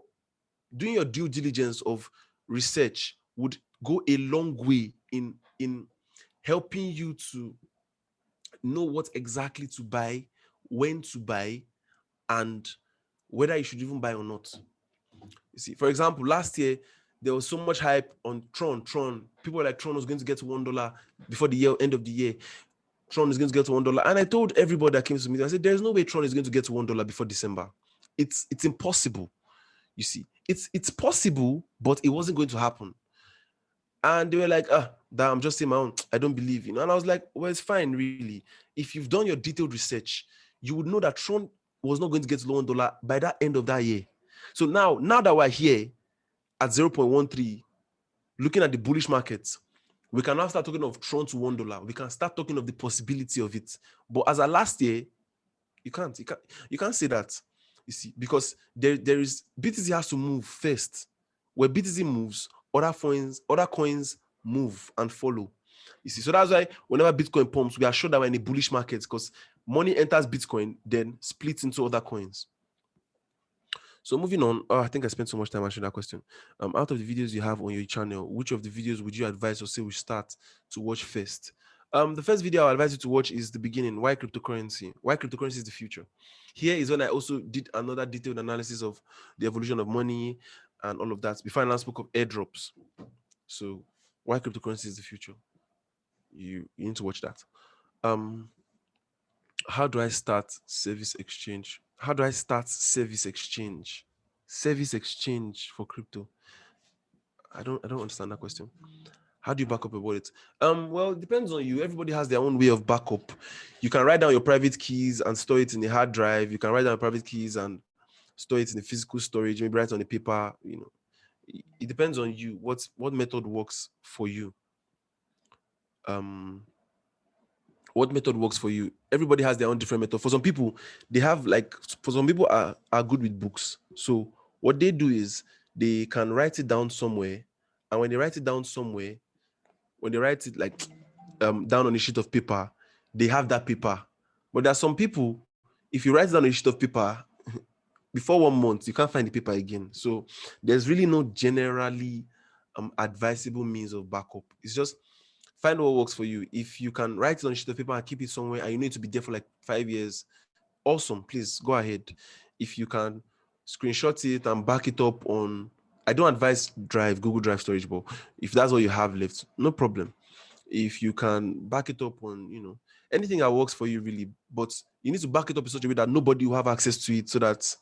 doing your due diligence of research would go a long way in helping you to know what exactly to buy, when to buy, and whether you should even buy or not. You see, for example, last year there was so much hype on Tron. People were like, Tron was going to get to $1 before the end of the year. Tron is going to get to $1. And I told everybody that came to me, I said, there's no way Tron is going to get to $1 before December. It's impossible. You see, it's possible, but it wasn't going to happen. And they were like, that I'm just saying my own. I don't believe, And I was like, well, it's fine, really. If you've done your detailed research, you would know that Tron was not going to get to $1 by that end of that year. So now that we're here at 0.13, looking at the bullish markets, we can now start talking of Tron to $1. We can start talking of the possibility of it. But as of last year, you can't say that. You see, because there is BTC has to move first. Where BTC moves, other coins move and follow. You see, so that's why whenever Bitcoin pumps, we are sure that we're in a bullish market, because money enters Bitcoin, then splits into other coins. So moving on, I think I spent so much time answering that question. Out of the videos you have on your channel, which of the videos would you advise or say we start to watch first? The first video I advise you to watch is the beginning. Why cryptocurrency? Why cryptocurrency is the future. Here is when I also did another detailed analysis of the evolution of money and all of that. Before I now spoke of airdrops. So why cryptocurrency is the future? You need to watch that. How do I start service exchange? How do I start service exchange? Service exchange for crypto. I don't understand that question. How do you back up a wallet? Well, it depends on you. Everybody has their own way of backup. You can write down your private keys and store it in a hard drive. You can write down private keys and store it in a physical storage. Maybe write on a paper. It depends on you. What method works for you? What method works for you? Everybody has their own different method. For some people, are good with books. So what they do is they can write it down somewhere, and when they write it down somewhere, when they write it down on a sheet of paper, they have that paper. But there are some people, if you write it down on a sheet of paper, before 1 month, you can't find the paper again. So there's really no generally advisable means of backup. It's just find what works for you. If you can write it on a sheet of paper and keep it somewhere, and you need to be there for like 5 years, awesome, please go ahead. If you can screenshot it and back it up on, I don't advise Google Drive storage, but if that's what you have left, no problem. If you can back it up on, anything that works for you really, but you need to back it up in such a way that nobody will have access to it, so that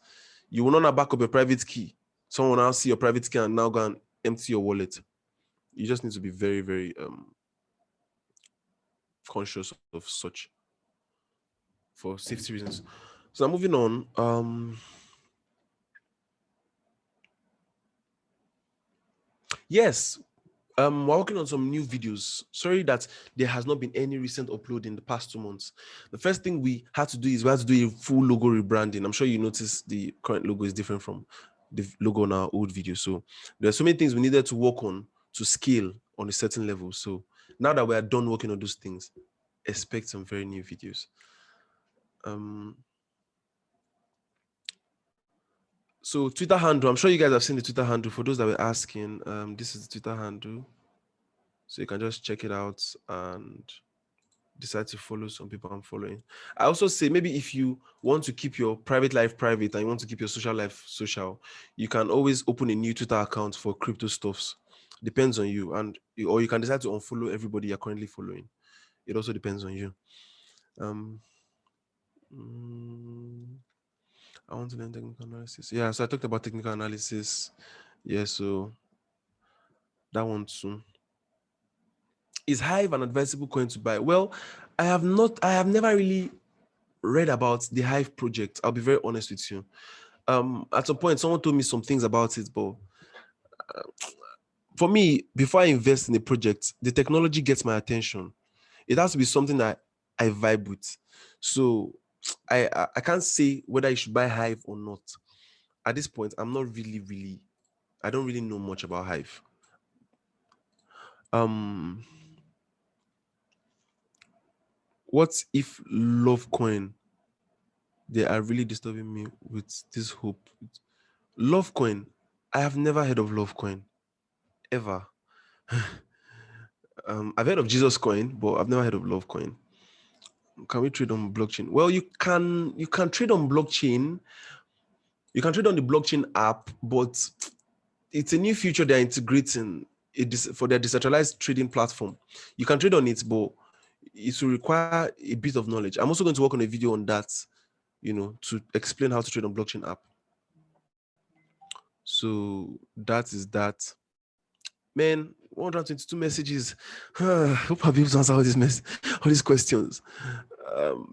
you will not back up your private key. Someone will now see your private key and now go and empty your wallet. You just need to be very, very conscious of such for safety reasons. So now moving on. Yes, we're working on some new videos. Sorry that there has not been any recent upload in the past 2 months. The first thing we had to do is we had to do a full logo rebranding. I'm sure you noticed the current logo is different from the logo on our old video. So there are so many things we needed to work on to scale on a certain level. So now that we are done working on those things, expect some very new videos. So Twitter handle, I'm sure you guys have seen the Twitter handle. For those that were asking, this is the Twitter handle. So you can just check it out and decide to follow some people I'm following. I also say maybe if you want to keep your private life private and you want to keep your social life social, you can always open a new Twitter account for crypto stuffs. Depends on you, or you can decide to unfollow everybody you're currently following. It also depends on you. I want to learn technical analysis. Yeah, so I talked about technical analysis. Yeah, so that one too. Is Hive an advisable coin to buy? Well, I have never really read about the Hive project. I'll be very honest with you. At some point, someone told me some things about it, but for me, before I invest in a project, the technology gets my attention. It has to be something that I vibe with. So I can't say whether you should buy Hive or not. At this point, I'm not really, I don't really know much about Hive. What if Lovecoin? They are really disturbing me with this hope. Lovecoin, I have never heard of Lovecoin, ever. I've heard of Jesus Coin, but I've never heard of Love Coin. Can we trade on blockchain? Well, you can trade on blockchain. You can trade on the blockchain app, but it's a new feature they're integrating for their decentralized trading platform. You can trade on it, but it will require a bit of knowledge. I'm also going to work on a video on that, to explain how to trade on blockchain app. So that is that. Man, 122 messages. Hope I'll be able to answer all these questions.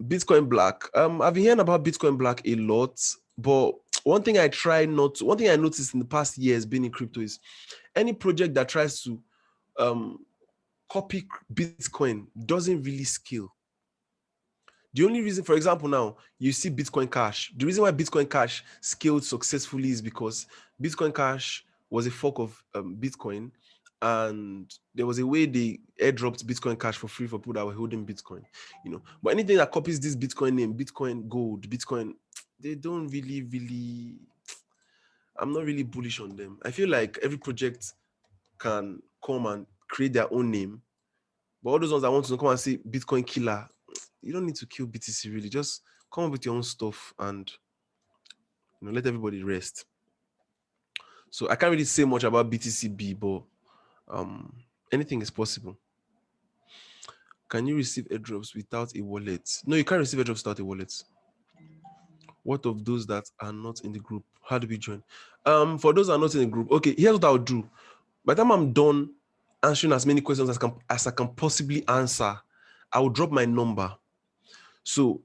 Bitcoin Black. I've been hearing about Bitcoin Black a lot, but one thing I noticed in the past years being in crypto is any project that tries to copy Bitcoin doesn't really scale. The only reason, for example, now you see Bitcoin Cash. The reason why Bitcoin Cash scaled successfully is because Bitcoin Cash was a fork of Bitcoin, and there was a way they airdropped Bitcoin Cash for free for people that were holding Bitcoin. But anything that copies this Bitcoin name, Bitcoin Gold, Bitcoin, they don't really. I'm not really bullish on them. I feel like every project can come and create their own name, but all those ones that want to come and say Bitcoin killer, you don't need to kill BTC really. Just come up with your own stuff and let everybody rest. So I can't really say much about BTCB, but anything is possible. Can you receive airdrops without a wallet? No, you can't receive airdrops without a wallet. What of those that are not in the group? How do we join? For those that are not in the group, okay, here's what I'll do. By the time I'm done answering as many questions as I can possibly answer, I will drop my number. So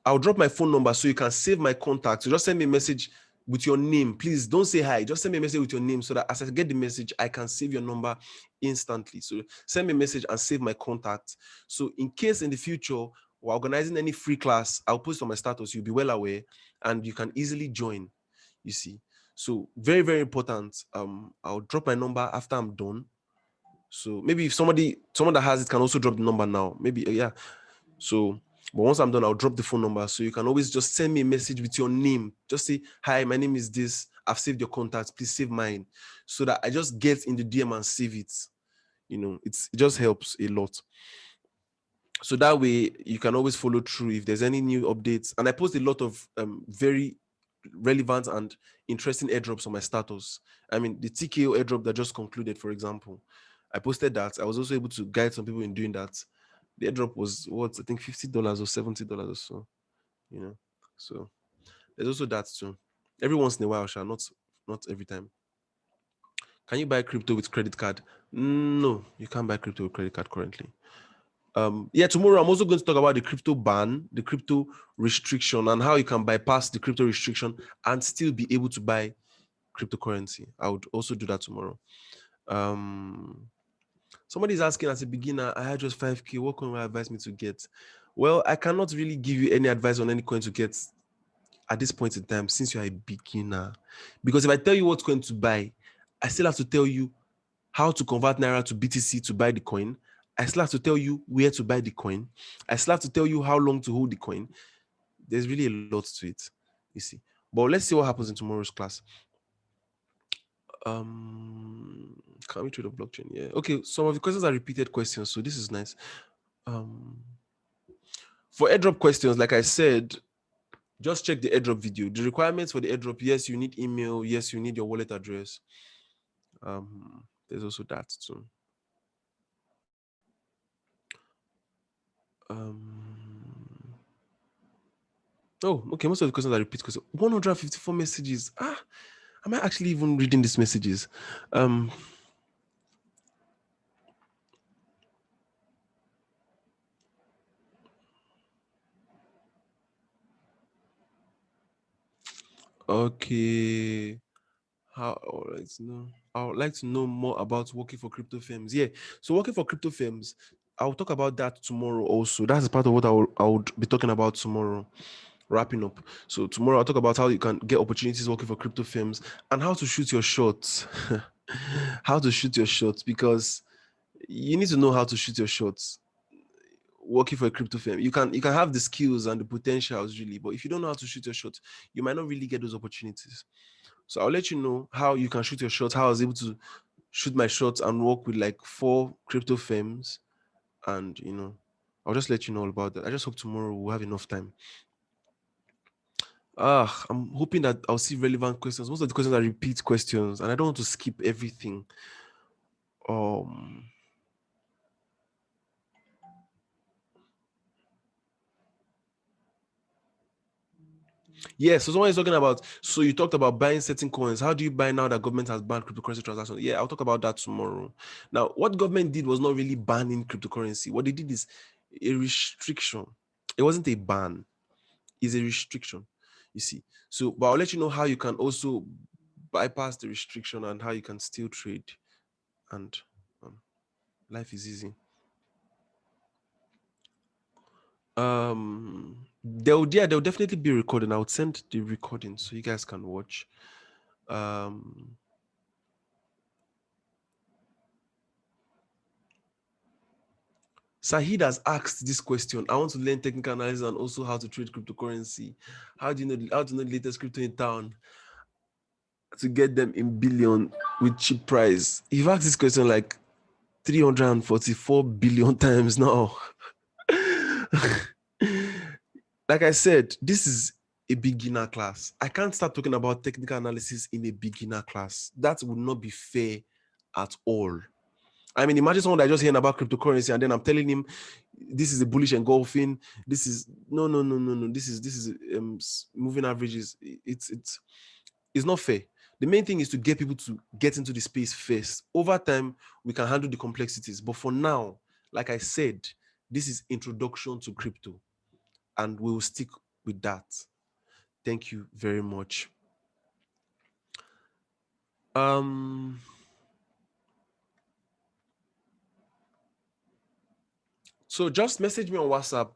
I'll drop my phone number so you can save my contact. So just send me a message with your name. Please don't say hi. Just send me a message with your name so that as I get the message, I can save your number instantly. So send me a message and save my contact. So in case in the future we're organizing any free class, I'll post on my status. You'll be well aware and you can easily join, you see. So very, very important. I'll drop my number after I'm done. So maybe if someone that has it can also drop the number now. Maybe, yeah. So, but once I'm done, I'll drop the phone number. So you can always just send me a message with your name. Just say, hi, my name is this. I've saved your contacts. Please save mine. So that I just get in the DM and save it. It just helps a lot. So that way you can always follow through if there's any new updates. And I post a lot of very relevant and interesting airdrops on my status. I mean, the TKO airdrop that just concluded, for example, I posted that. I was also able to guide some people in doing that. The airdrop was I think $50 or $70 or so, So there's also that too. Every once in a while, not every time. Can you buy crypto with credit card? No, you can't buy crypto with credit card currently. Yeah, tomorrow I'm also going to talk about the crypto ban, the crypto restriction, and how you can bypass the crypto restriction and still be able to buy cryptocurrency. I would also do that tomorrow. Somebody's asking, as a beginner, I had just 5K, what coin will advise me to get? Well, I cannot really give you any advice on any coin to get at this point in time since you are a beginner. Because if I tell you what coin to buy, I still have to tell you how to convert Naira to BTC to buy the coin. I still have to tell you where to buy the coin. I still have to tell you how long to hold the coin. There's really a lot to it, you see. But let's see what happens in tomorrow's class. Can we trade on blockchain? Yeah. Okay, some of the questions are repeated questions, so this is nice. For airdrop questions, like I said, just check the airdrop video. The requirements for the airdrop, yes, you need email. Yes, you need your wallet address. There's also that too. Oh, okay. Most of the questions are repeat questions. 154 messages. Am I actually even reading these messages? Okay. I would like to know more about working for crypto firms. Yeah. So working for crypto firms, I'll talk about that tomorrow also. That's part of what I would be talking about tomorrow. Wrapping up. So tomorrow I'll talk about how you can get opportunities working for crypto firms and how to shoot your shots. How to shoot your shots, because you need to know how to shoot your shots working for a crypto firm. You can have the skills and the potentials really, but if you don't know how to shoot your shots, you might not really get those opportunities. So I'll let you know how you can shoot your shots, how I was able to shoot my shots and work with like 4 crypto firms, and I'll just let you know all about that. I just hope tomorrow we'll have enough time. I'm hoping that I'll see relevant questions. Most of the questions are repeat questions, and I don't want to skip everything. Yeah, so someone is talking about, so you talked about buying certain coins. How do you buy now that government has banned cryptocurrency transactions? Yeah, I'll talk about that tomorrow. Now, what government did was not really banning cryptocurrency. What they did is a restriction. It wasn't a ban, it's a restriction, you see. So, but I'll let you know how you can also bypass the restriction and how you can still trade, and life is easy. There'll definitely be a recording. I would send the recording so you guys can watch. Sahid has asked this question. I want to learn technical analysis and also how to trade cryptocurrency. How do you know the latest crypto in town to get them in billion with cheap price? You've asked this question like 344 billion times now. Like I said, this is a beginner class. I can't start talking about technical analysis in a beginner class. That would not be fair at all. I mean, imagine someone that just hearing about cryptocurrency and then I'm telling him this is a bullish engulfing. This is no. This is moving averages. It's not fair. The main thing is to get people to get into the space first. Over time, we can handle the complexities. But for now, like I said, this is introduction to crypto, and we will stick with that. Thank you very much. So just message me on WhatsApp.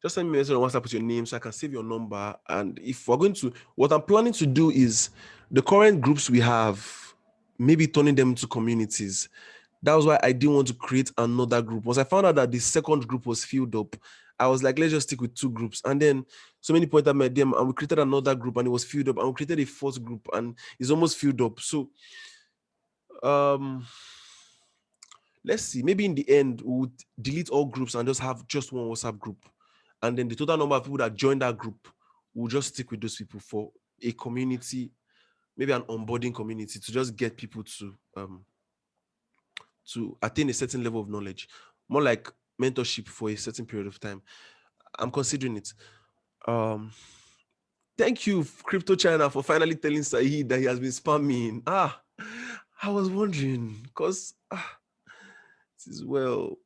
Just send me a message on WhatsApp with your name so I can save your number. And if we're going to, what I'm planning to do is the current groups we have, maybe turning them into communities. That was why I didn't want to create another group. Once I found out that the second group was filled up, I was like, let's just stick with 2 groups. And then so many points I met them, and we created another group and it was filled up, and we created a 4th group and it's almost filled up. So let's see, maybe in the end we would delete all groups and just have just one WhatsApp group. And then the total number of people that join that group, we'll just stick with those people for a community, maybe an onboarding community, to just get people to attain a certain level of knowledge, more like mentorship for a certain period of time. I'm considering it. Thank you, Crypto China, for finally telling Saeed that he has been spamming. I was wondering, because it is well.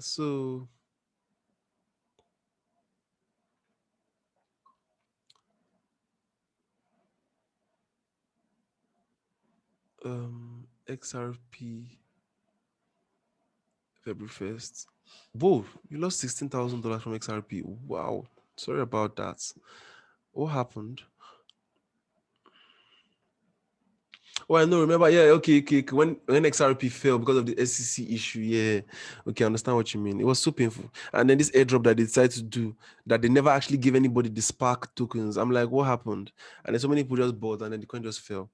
So XRP February 1st. Whoa, you lost $16,000 from XRP. Wow. Sorry about that. What happened? Oh, I know. Remember, yeah, okay. When XRP fell because of the SEC issue, yeah. Okay, I understand what you mean. It was so painful. And then this airdrop that they decided to do, that they never actually gave anybody the Spark tokens. I'm like, what happened? And then so many people just bought, and then the coin just fell.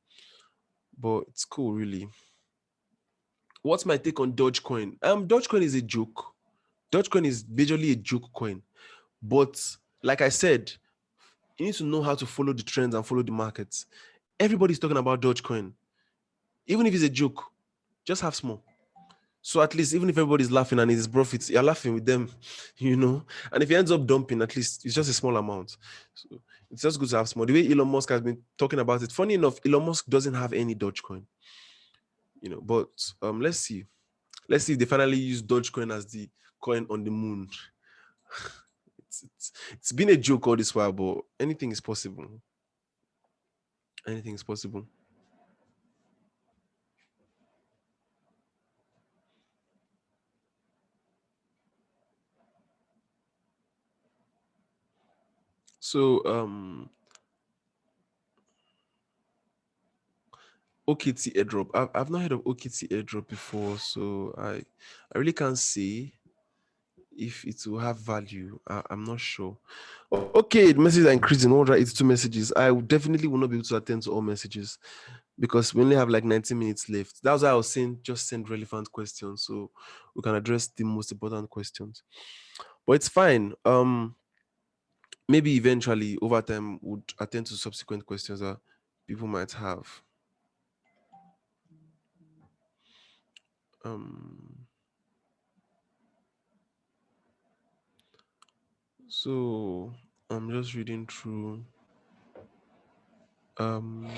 But it's cool, really. What's my take on Dogecoin? Dogecoin is a joke. Dogecoin is majorly a joke coin. But like I said, you need to know how to follow the trends and follow the markets. Everybody's talking about Dogecoin. Even if it's a joke, just have small. So at least even if everybody's laughing and it's profits, you're laughing with them, And if it ends up dumping, at least it's just a small amount. So it's just good to have small. The way Elon Musk has been talking about it, funny enough, Elon Musk doesn't have any Dogecoin. But let's see. Let's see if they finally use Dogecoin as the coin on the moon. It's been a joke all this while, but anything is possible. Anything is possible. So OKT airdrop. I've not heard of OKT airdrop before, so I really can't say. if it will have value. I'm not sure. Okay, the messages are increasing. 182 messages. I definitely will not be able to attend to all messages because we only have like 90 minutes left. That's why I was saying just send relevant questions so we can address the most important questions. But it's fine. Maybe eventually over time would attend to subsequent questions that people might have. So I'm just reading through. Do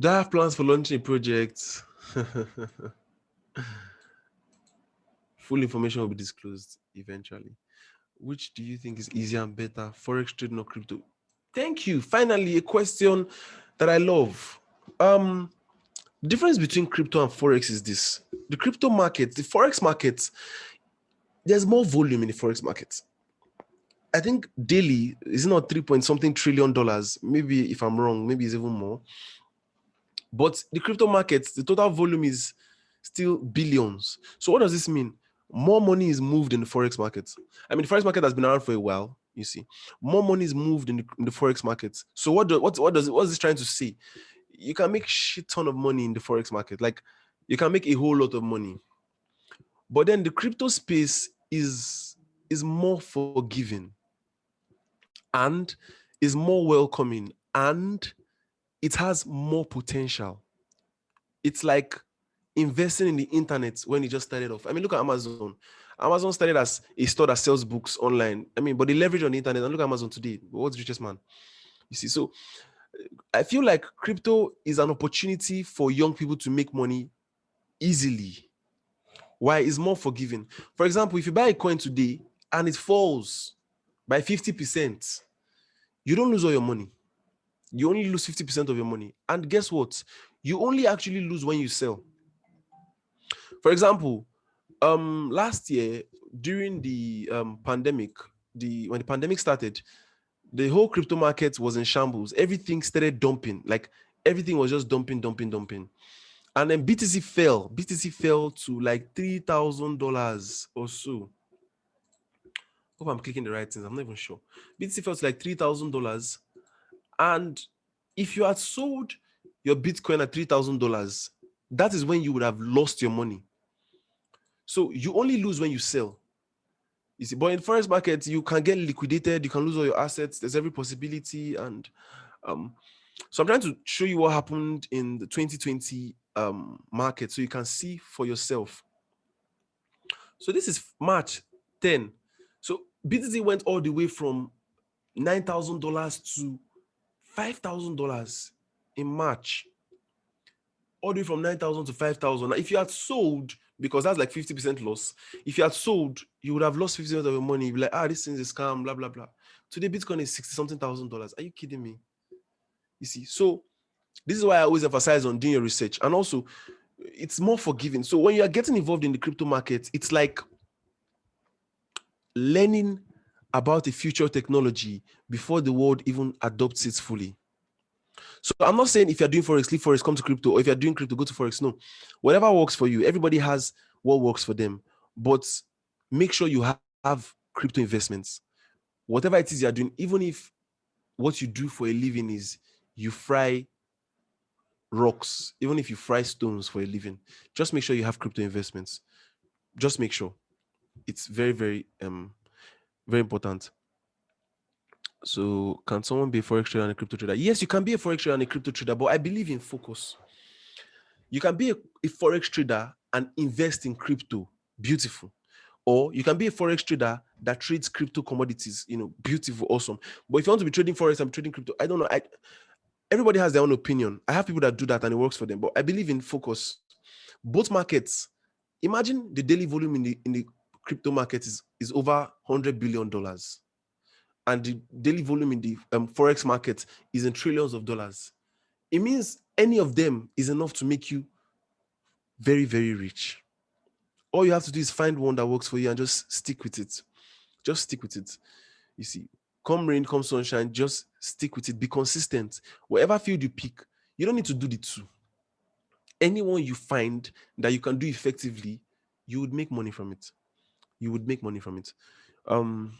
I have plans for launching a project? Full information will be disclosed eventually. Which do you think is easier and better, forex trading or crypto? Thank you. Finally, a question that I love. The difference between crypto and forex is this: the crypto market, the forex market, there's more volume in the forex market. I think daily is not 3 point something trillion dollars. Maybe if I'm wrong, maybe it's even more. But the crypto market, the total volume is still billions. So what does this mean? More money is moved in the forex market. I mean, the forex market has been around for a while. You see, more money is moved in the forex market. So what is this trying to say? You can make shit ton of money in the forex market. Like you can make a whole lot of money. But then the crypto space is more forgiving and is more welcoming and it has more potential. It's like investing in the internet when it just started off. I mean, look at Amazon. Amazon started as a store that sells books online. I mean, but they leverage on the internet. And look at Amazon today. What's the richest man? You see, so I feel like crypto is an opportunity for young people to make money easily. Why? It's more forgiving. For example, if you buy a coin today and it falls by 50%, you don't lose all your money. You only lose 50% of your money. And guess what? You only actually lose when you sell. For example, last year during the pandemic, when the pandemic started, the whole crypto market was in shambles. Everything started dumping. Like everything was just dumping. And then BTC fell. BTC fell to like $3,000 or so. Hope I'm clicking the right things. I'm not even sure. BTC fell to like $3,000. And if you had sold your Bitcoin at $3,000, that is when you would have lost your money. So you only lose when you sell. You see, but in forex market, you can get liquidated, you can lose all your assets. There's every possibility. And so I'm trying to show you what happened in the 2020 market so you can see for yourself. So this is March 10. So BTC went all the way from $9,000 to $5,000 in March. All the way from 9,000 to 5,000. Now, if you had sold, because that's like 50% loss, if you had sold, you would have lost 50% of your money. You'd be like, this thing is a scam, blah, blah, blah. Today, Bitcoin is 60 something thousand dollars. Are you kidding me? You see, so this is why I always emphasize on doing your research. And also, it's more forgiving. So when you are getting involved in the crypto market, it's like learning about a future technology before the world even adopts it fully. So I'm not saying if you're doing forex, leave forex, come to crypto, or if you're doing crypto, go to forex. No, whatever works for you. Everybody has what works for them, but make sure you have crypto investments. Whatever it is you're doing, even if what you do for a living is you fry rocks, even if you fry stones for a living, just make sure you have crypto investments. Just make sure. It's very, very, very important. So can someone be a forex trader and a crypto trader? Yes, you can be a forex trader and a crypto trader, but I believe in focus. You can be a forex trader and invest in crypto. Beautiful. Or you can be a forex trader that trades crypto commodities. Beautiful, awesome. But if you want to be trading forex and trading crypto, I don't know. Everybody has their own opinion. I have people that do that and it works for them. But I believe in focus. Both markets. Imagine the daily volume in the crypto market is over $100 billion. And the daily volume in the forex market is in trillions of dollars. It means any of them is enough to make you very, very rich. All you have to do is find one that works for you and just stick with it. Just stick with it. You see, come rain, come sunshine, just stick with it. Be consistent. Whatever field you pick, you don't need to do the two. Anyone you find that you can do effectively, you would make money from it. You would make money from it. Um,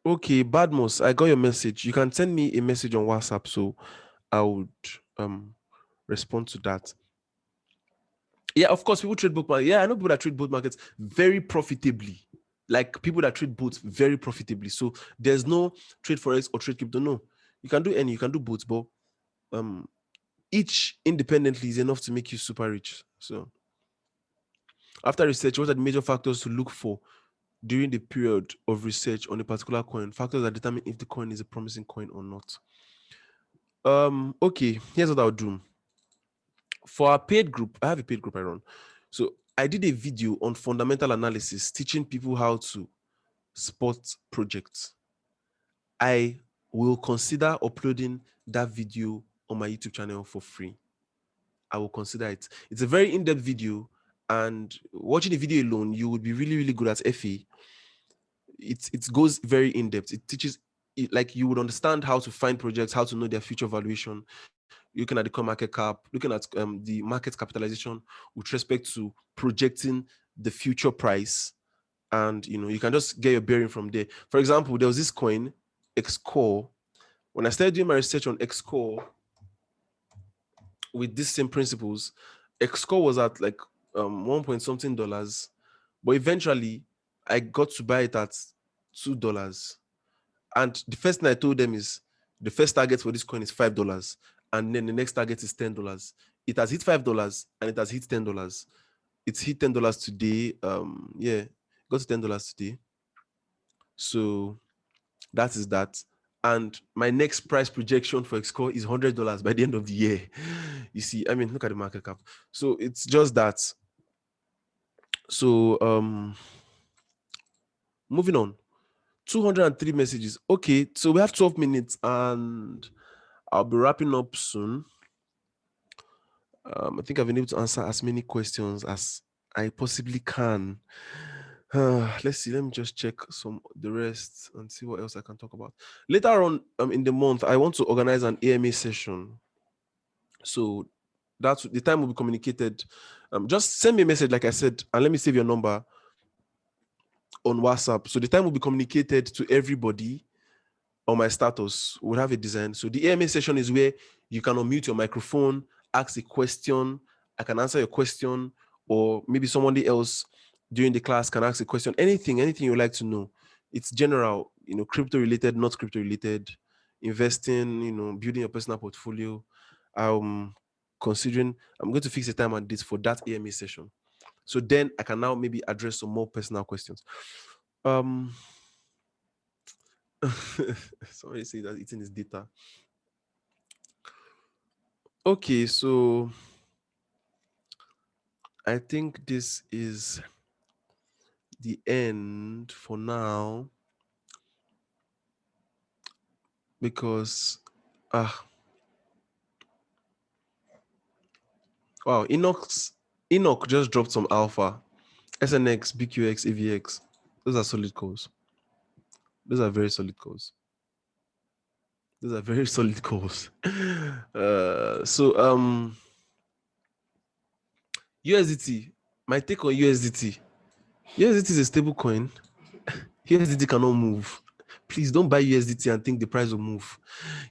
okay, Badmos, I got your message. You can send me a message on WhatsApp, so I would respond to that. Yeah, of course, people trade both markets. Yeah, I know people that trade both markets very profitably. Like people that trade both very profitably. So there's no trade forex or trade crypto. No, you can do any. You can do both, but each independently is enough to make you super rich. So after research, what are the major factors to look for during the period of research on a particular coin? Factors that determine if the coin is a promising coin or not. Okay, here's what I'll do. For our paid group, I have a paid group I run. So I did a video on fundamental analysis, teaching people how to spot projects. I will consider uploading that video on my YouTube channel for free. I will consider it. It's a very in-depth video, and watching the video alone, you would be really, really good at FA. It goes very in-depth. It teaches, like, you would understand how to find projects, how to know their future valuation, looking at the coin market cap, looking at the market capitalization with respect to projecting the future price. And you can just get your bearing from there. For example, there was this coin, Xcore. When I started doing my research on Xcore with these same principles, Xcore was at like 1 point something dollars, but eventually I got to buy it at $2. And the first thing I told them is the first target for this coin is $5, and then the next target is $10. It has hit $5 and it has hit $10. It's hit $10 today. Yeah, got to $10 today. So that is that. And my next price projection for Xcore is $100 by the end of the year. You see, I mean, look at the market cap. So it's just that. So moving on. 203 messages. Okay, so we have 12 minutes and I'll be wrapping up soon. I think I've been able to answer as many questions as I possibly can. Let's see. Let me just check the rest and see what else I can talk about. Later on in the month, I want to organize an AMA session. So that's the time will be communicated. Just send me a message, like I said, and let me save your number on WhatsApp. So the time will be communicated to everybody on my status. We'll have a design. So the AMA session is where you can unmute your microphone, ask a question. I can answer your question, or maybe somebody else during the class can ask a question. Anything you'd like to know. It's general, crypto related, not crypto related, investing, building your personal portfolio. I'm going to fix a time and date for that AMA session. So then I can now maybe address some more personal questions. Somebody say that eating is data. Okay, so I think this is the end for now, because wow, Enoch just dropped some alpha. SNX, BQX, AVX. Those are solid calls. Those are very solid calls. Those are very solid calls. So USDT. My take on USDT. USDT is a stable coin. USDT cannot move. Please don't buy USDT and think the price will move.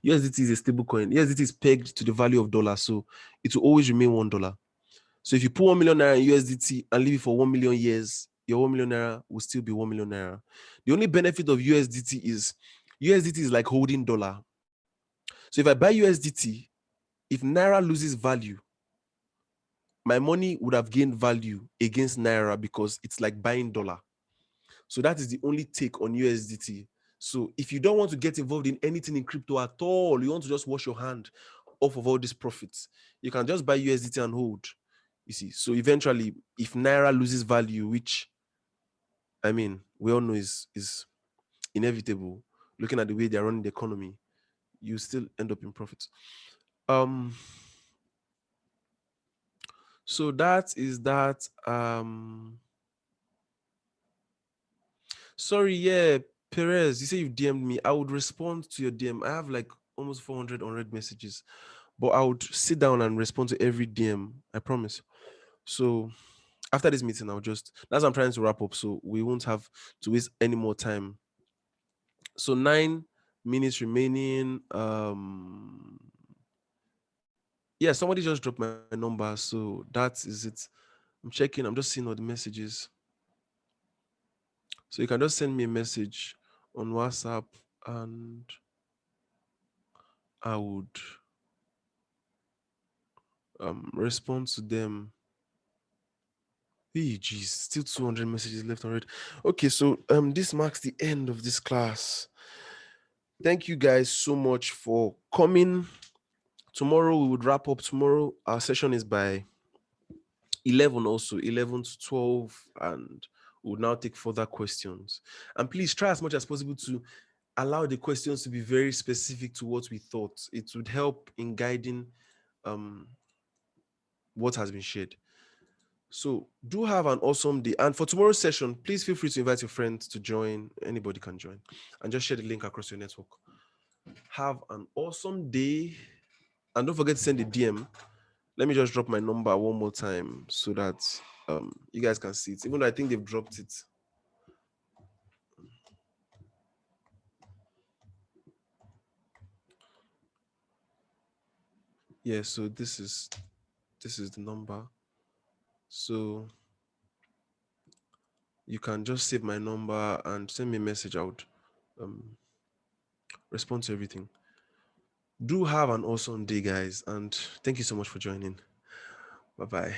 USDT is a stable coin. USDT is pegged to the value of dollar, so it will always remain $1. So if you put 1 million naira in USDT and leave it for 1 million years, your 1 million naira will still be 1 million naira. The only benefit of USDT is like holding dollar. So if I buy USDT, if naira loses value, my money would have gained value against naira because it's like buying dollar. So that is the only take on USDT. So if you don't want to get involved in anything in crypto at all, you want to just wash your hand off of all these profits, you can just buy USDT and hold. You see, so eventually, if naira loses value, which I mean, we all know is inevitable, looking at the way they're running the economy, you still end up in profits. So that is that. Sorry, yeah, Perez, you say you've DM'd me. I would respond to your DM. I have like almost 400 unread messages, but I would sit down and respond to every DM. I promise. So after this meeting, that's what I'm trying to wrap up. So we won't have to waste any more time. So 9 minutes remaining. Yeah, somebody just dropped my number. So that is it. I'm checking. I'm just seeing all the messages. So you can just send me a message on WhatsApp and I would respond to them. Hey, geez, still 200 messages left and right. Okay, so this marks the end of this class. Thank you guys so much for coming. Tomorrow we would wrap up. Tomorrow our session is by 11, also 11 to 12, and we'll now take further questions. And please try as much as possible to allow the questions to be very specific to what we thought. It would help in guiding what has been shared. So do have an awesome day. And for tomorrow's session, please feel free to invite your friends to join. Anybody can join. And just share the link across your network. Have an awesome day. And don't forget to send a DM. Let me just drop my number one more time so that you guys can see it. Even though I think they've dropped it. Yeah, so this is the number. So you can just save my number and send me a message. I would respond to everything. Do have an awesome day, guys, and thank you so much for joining. Bye-bye.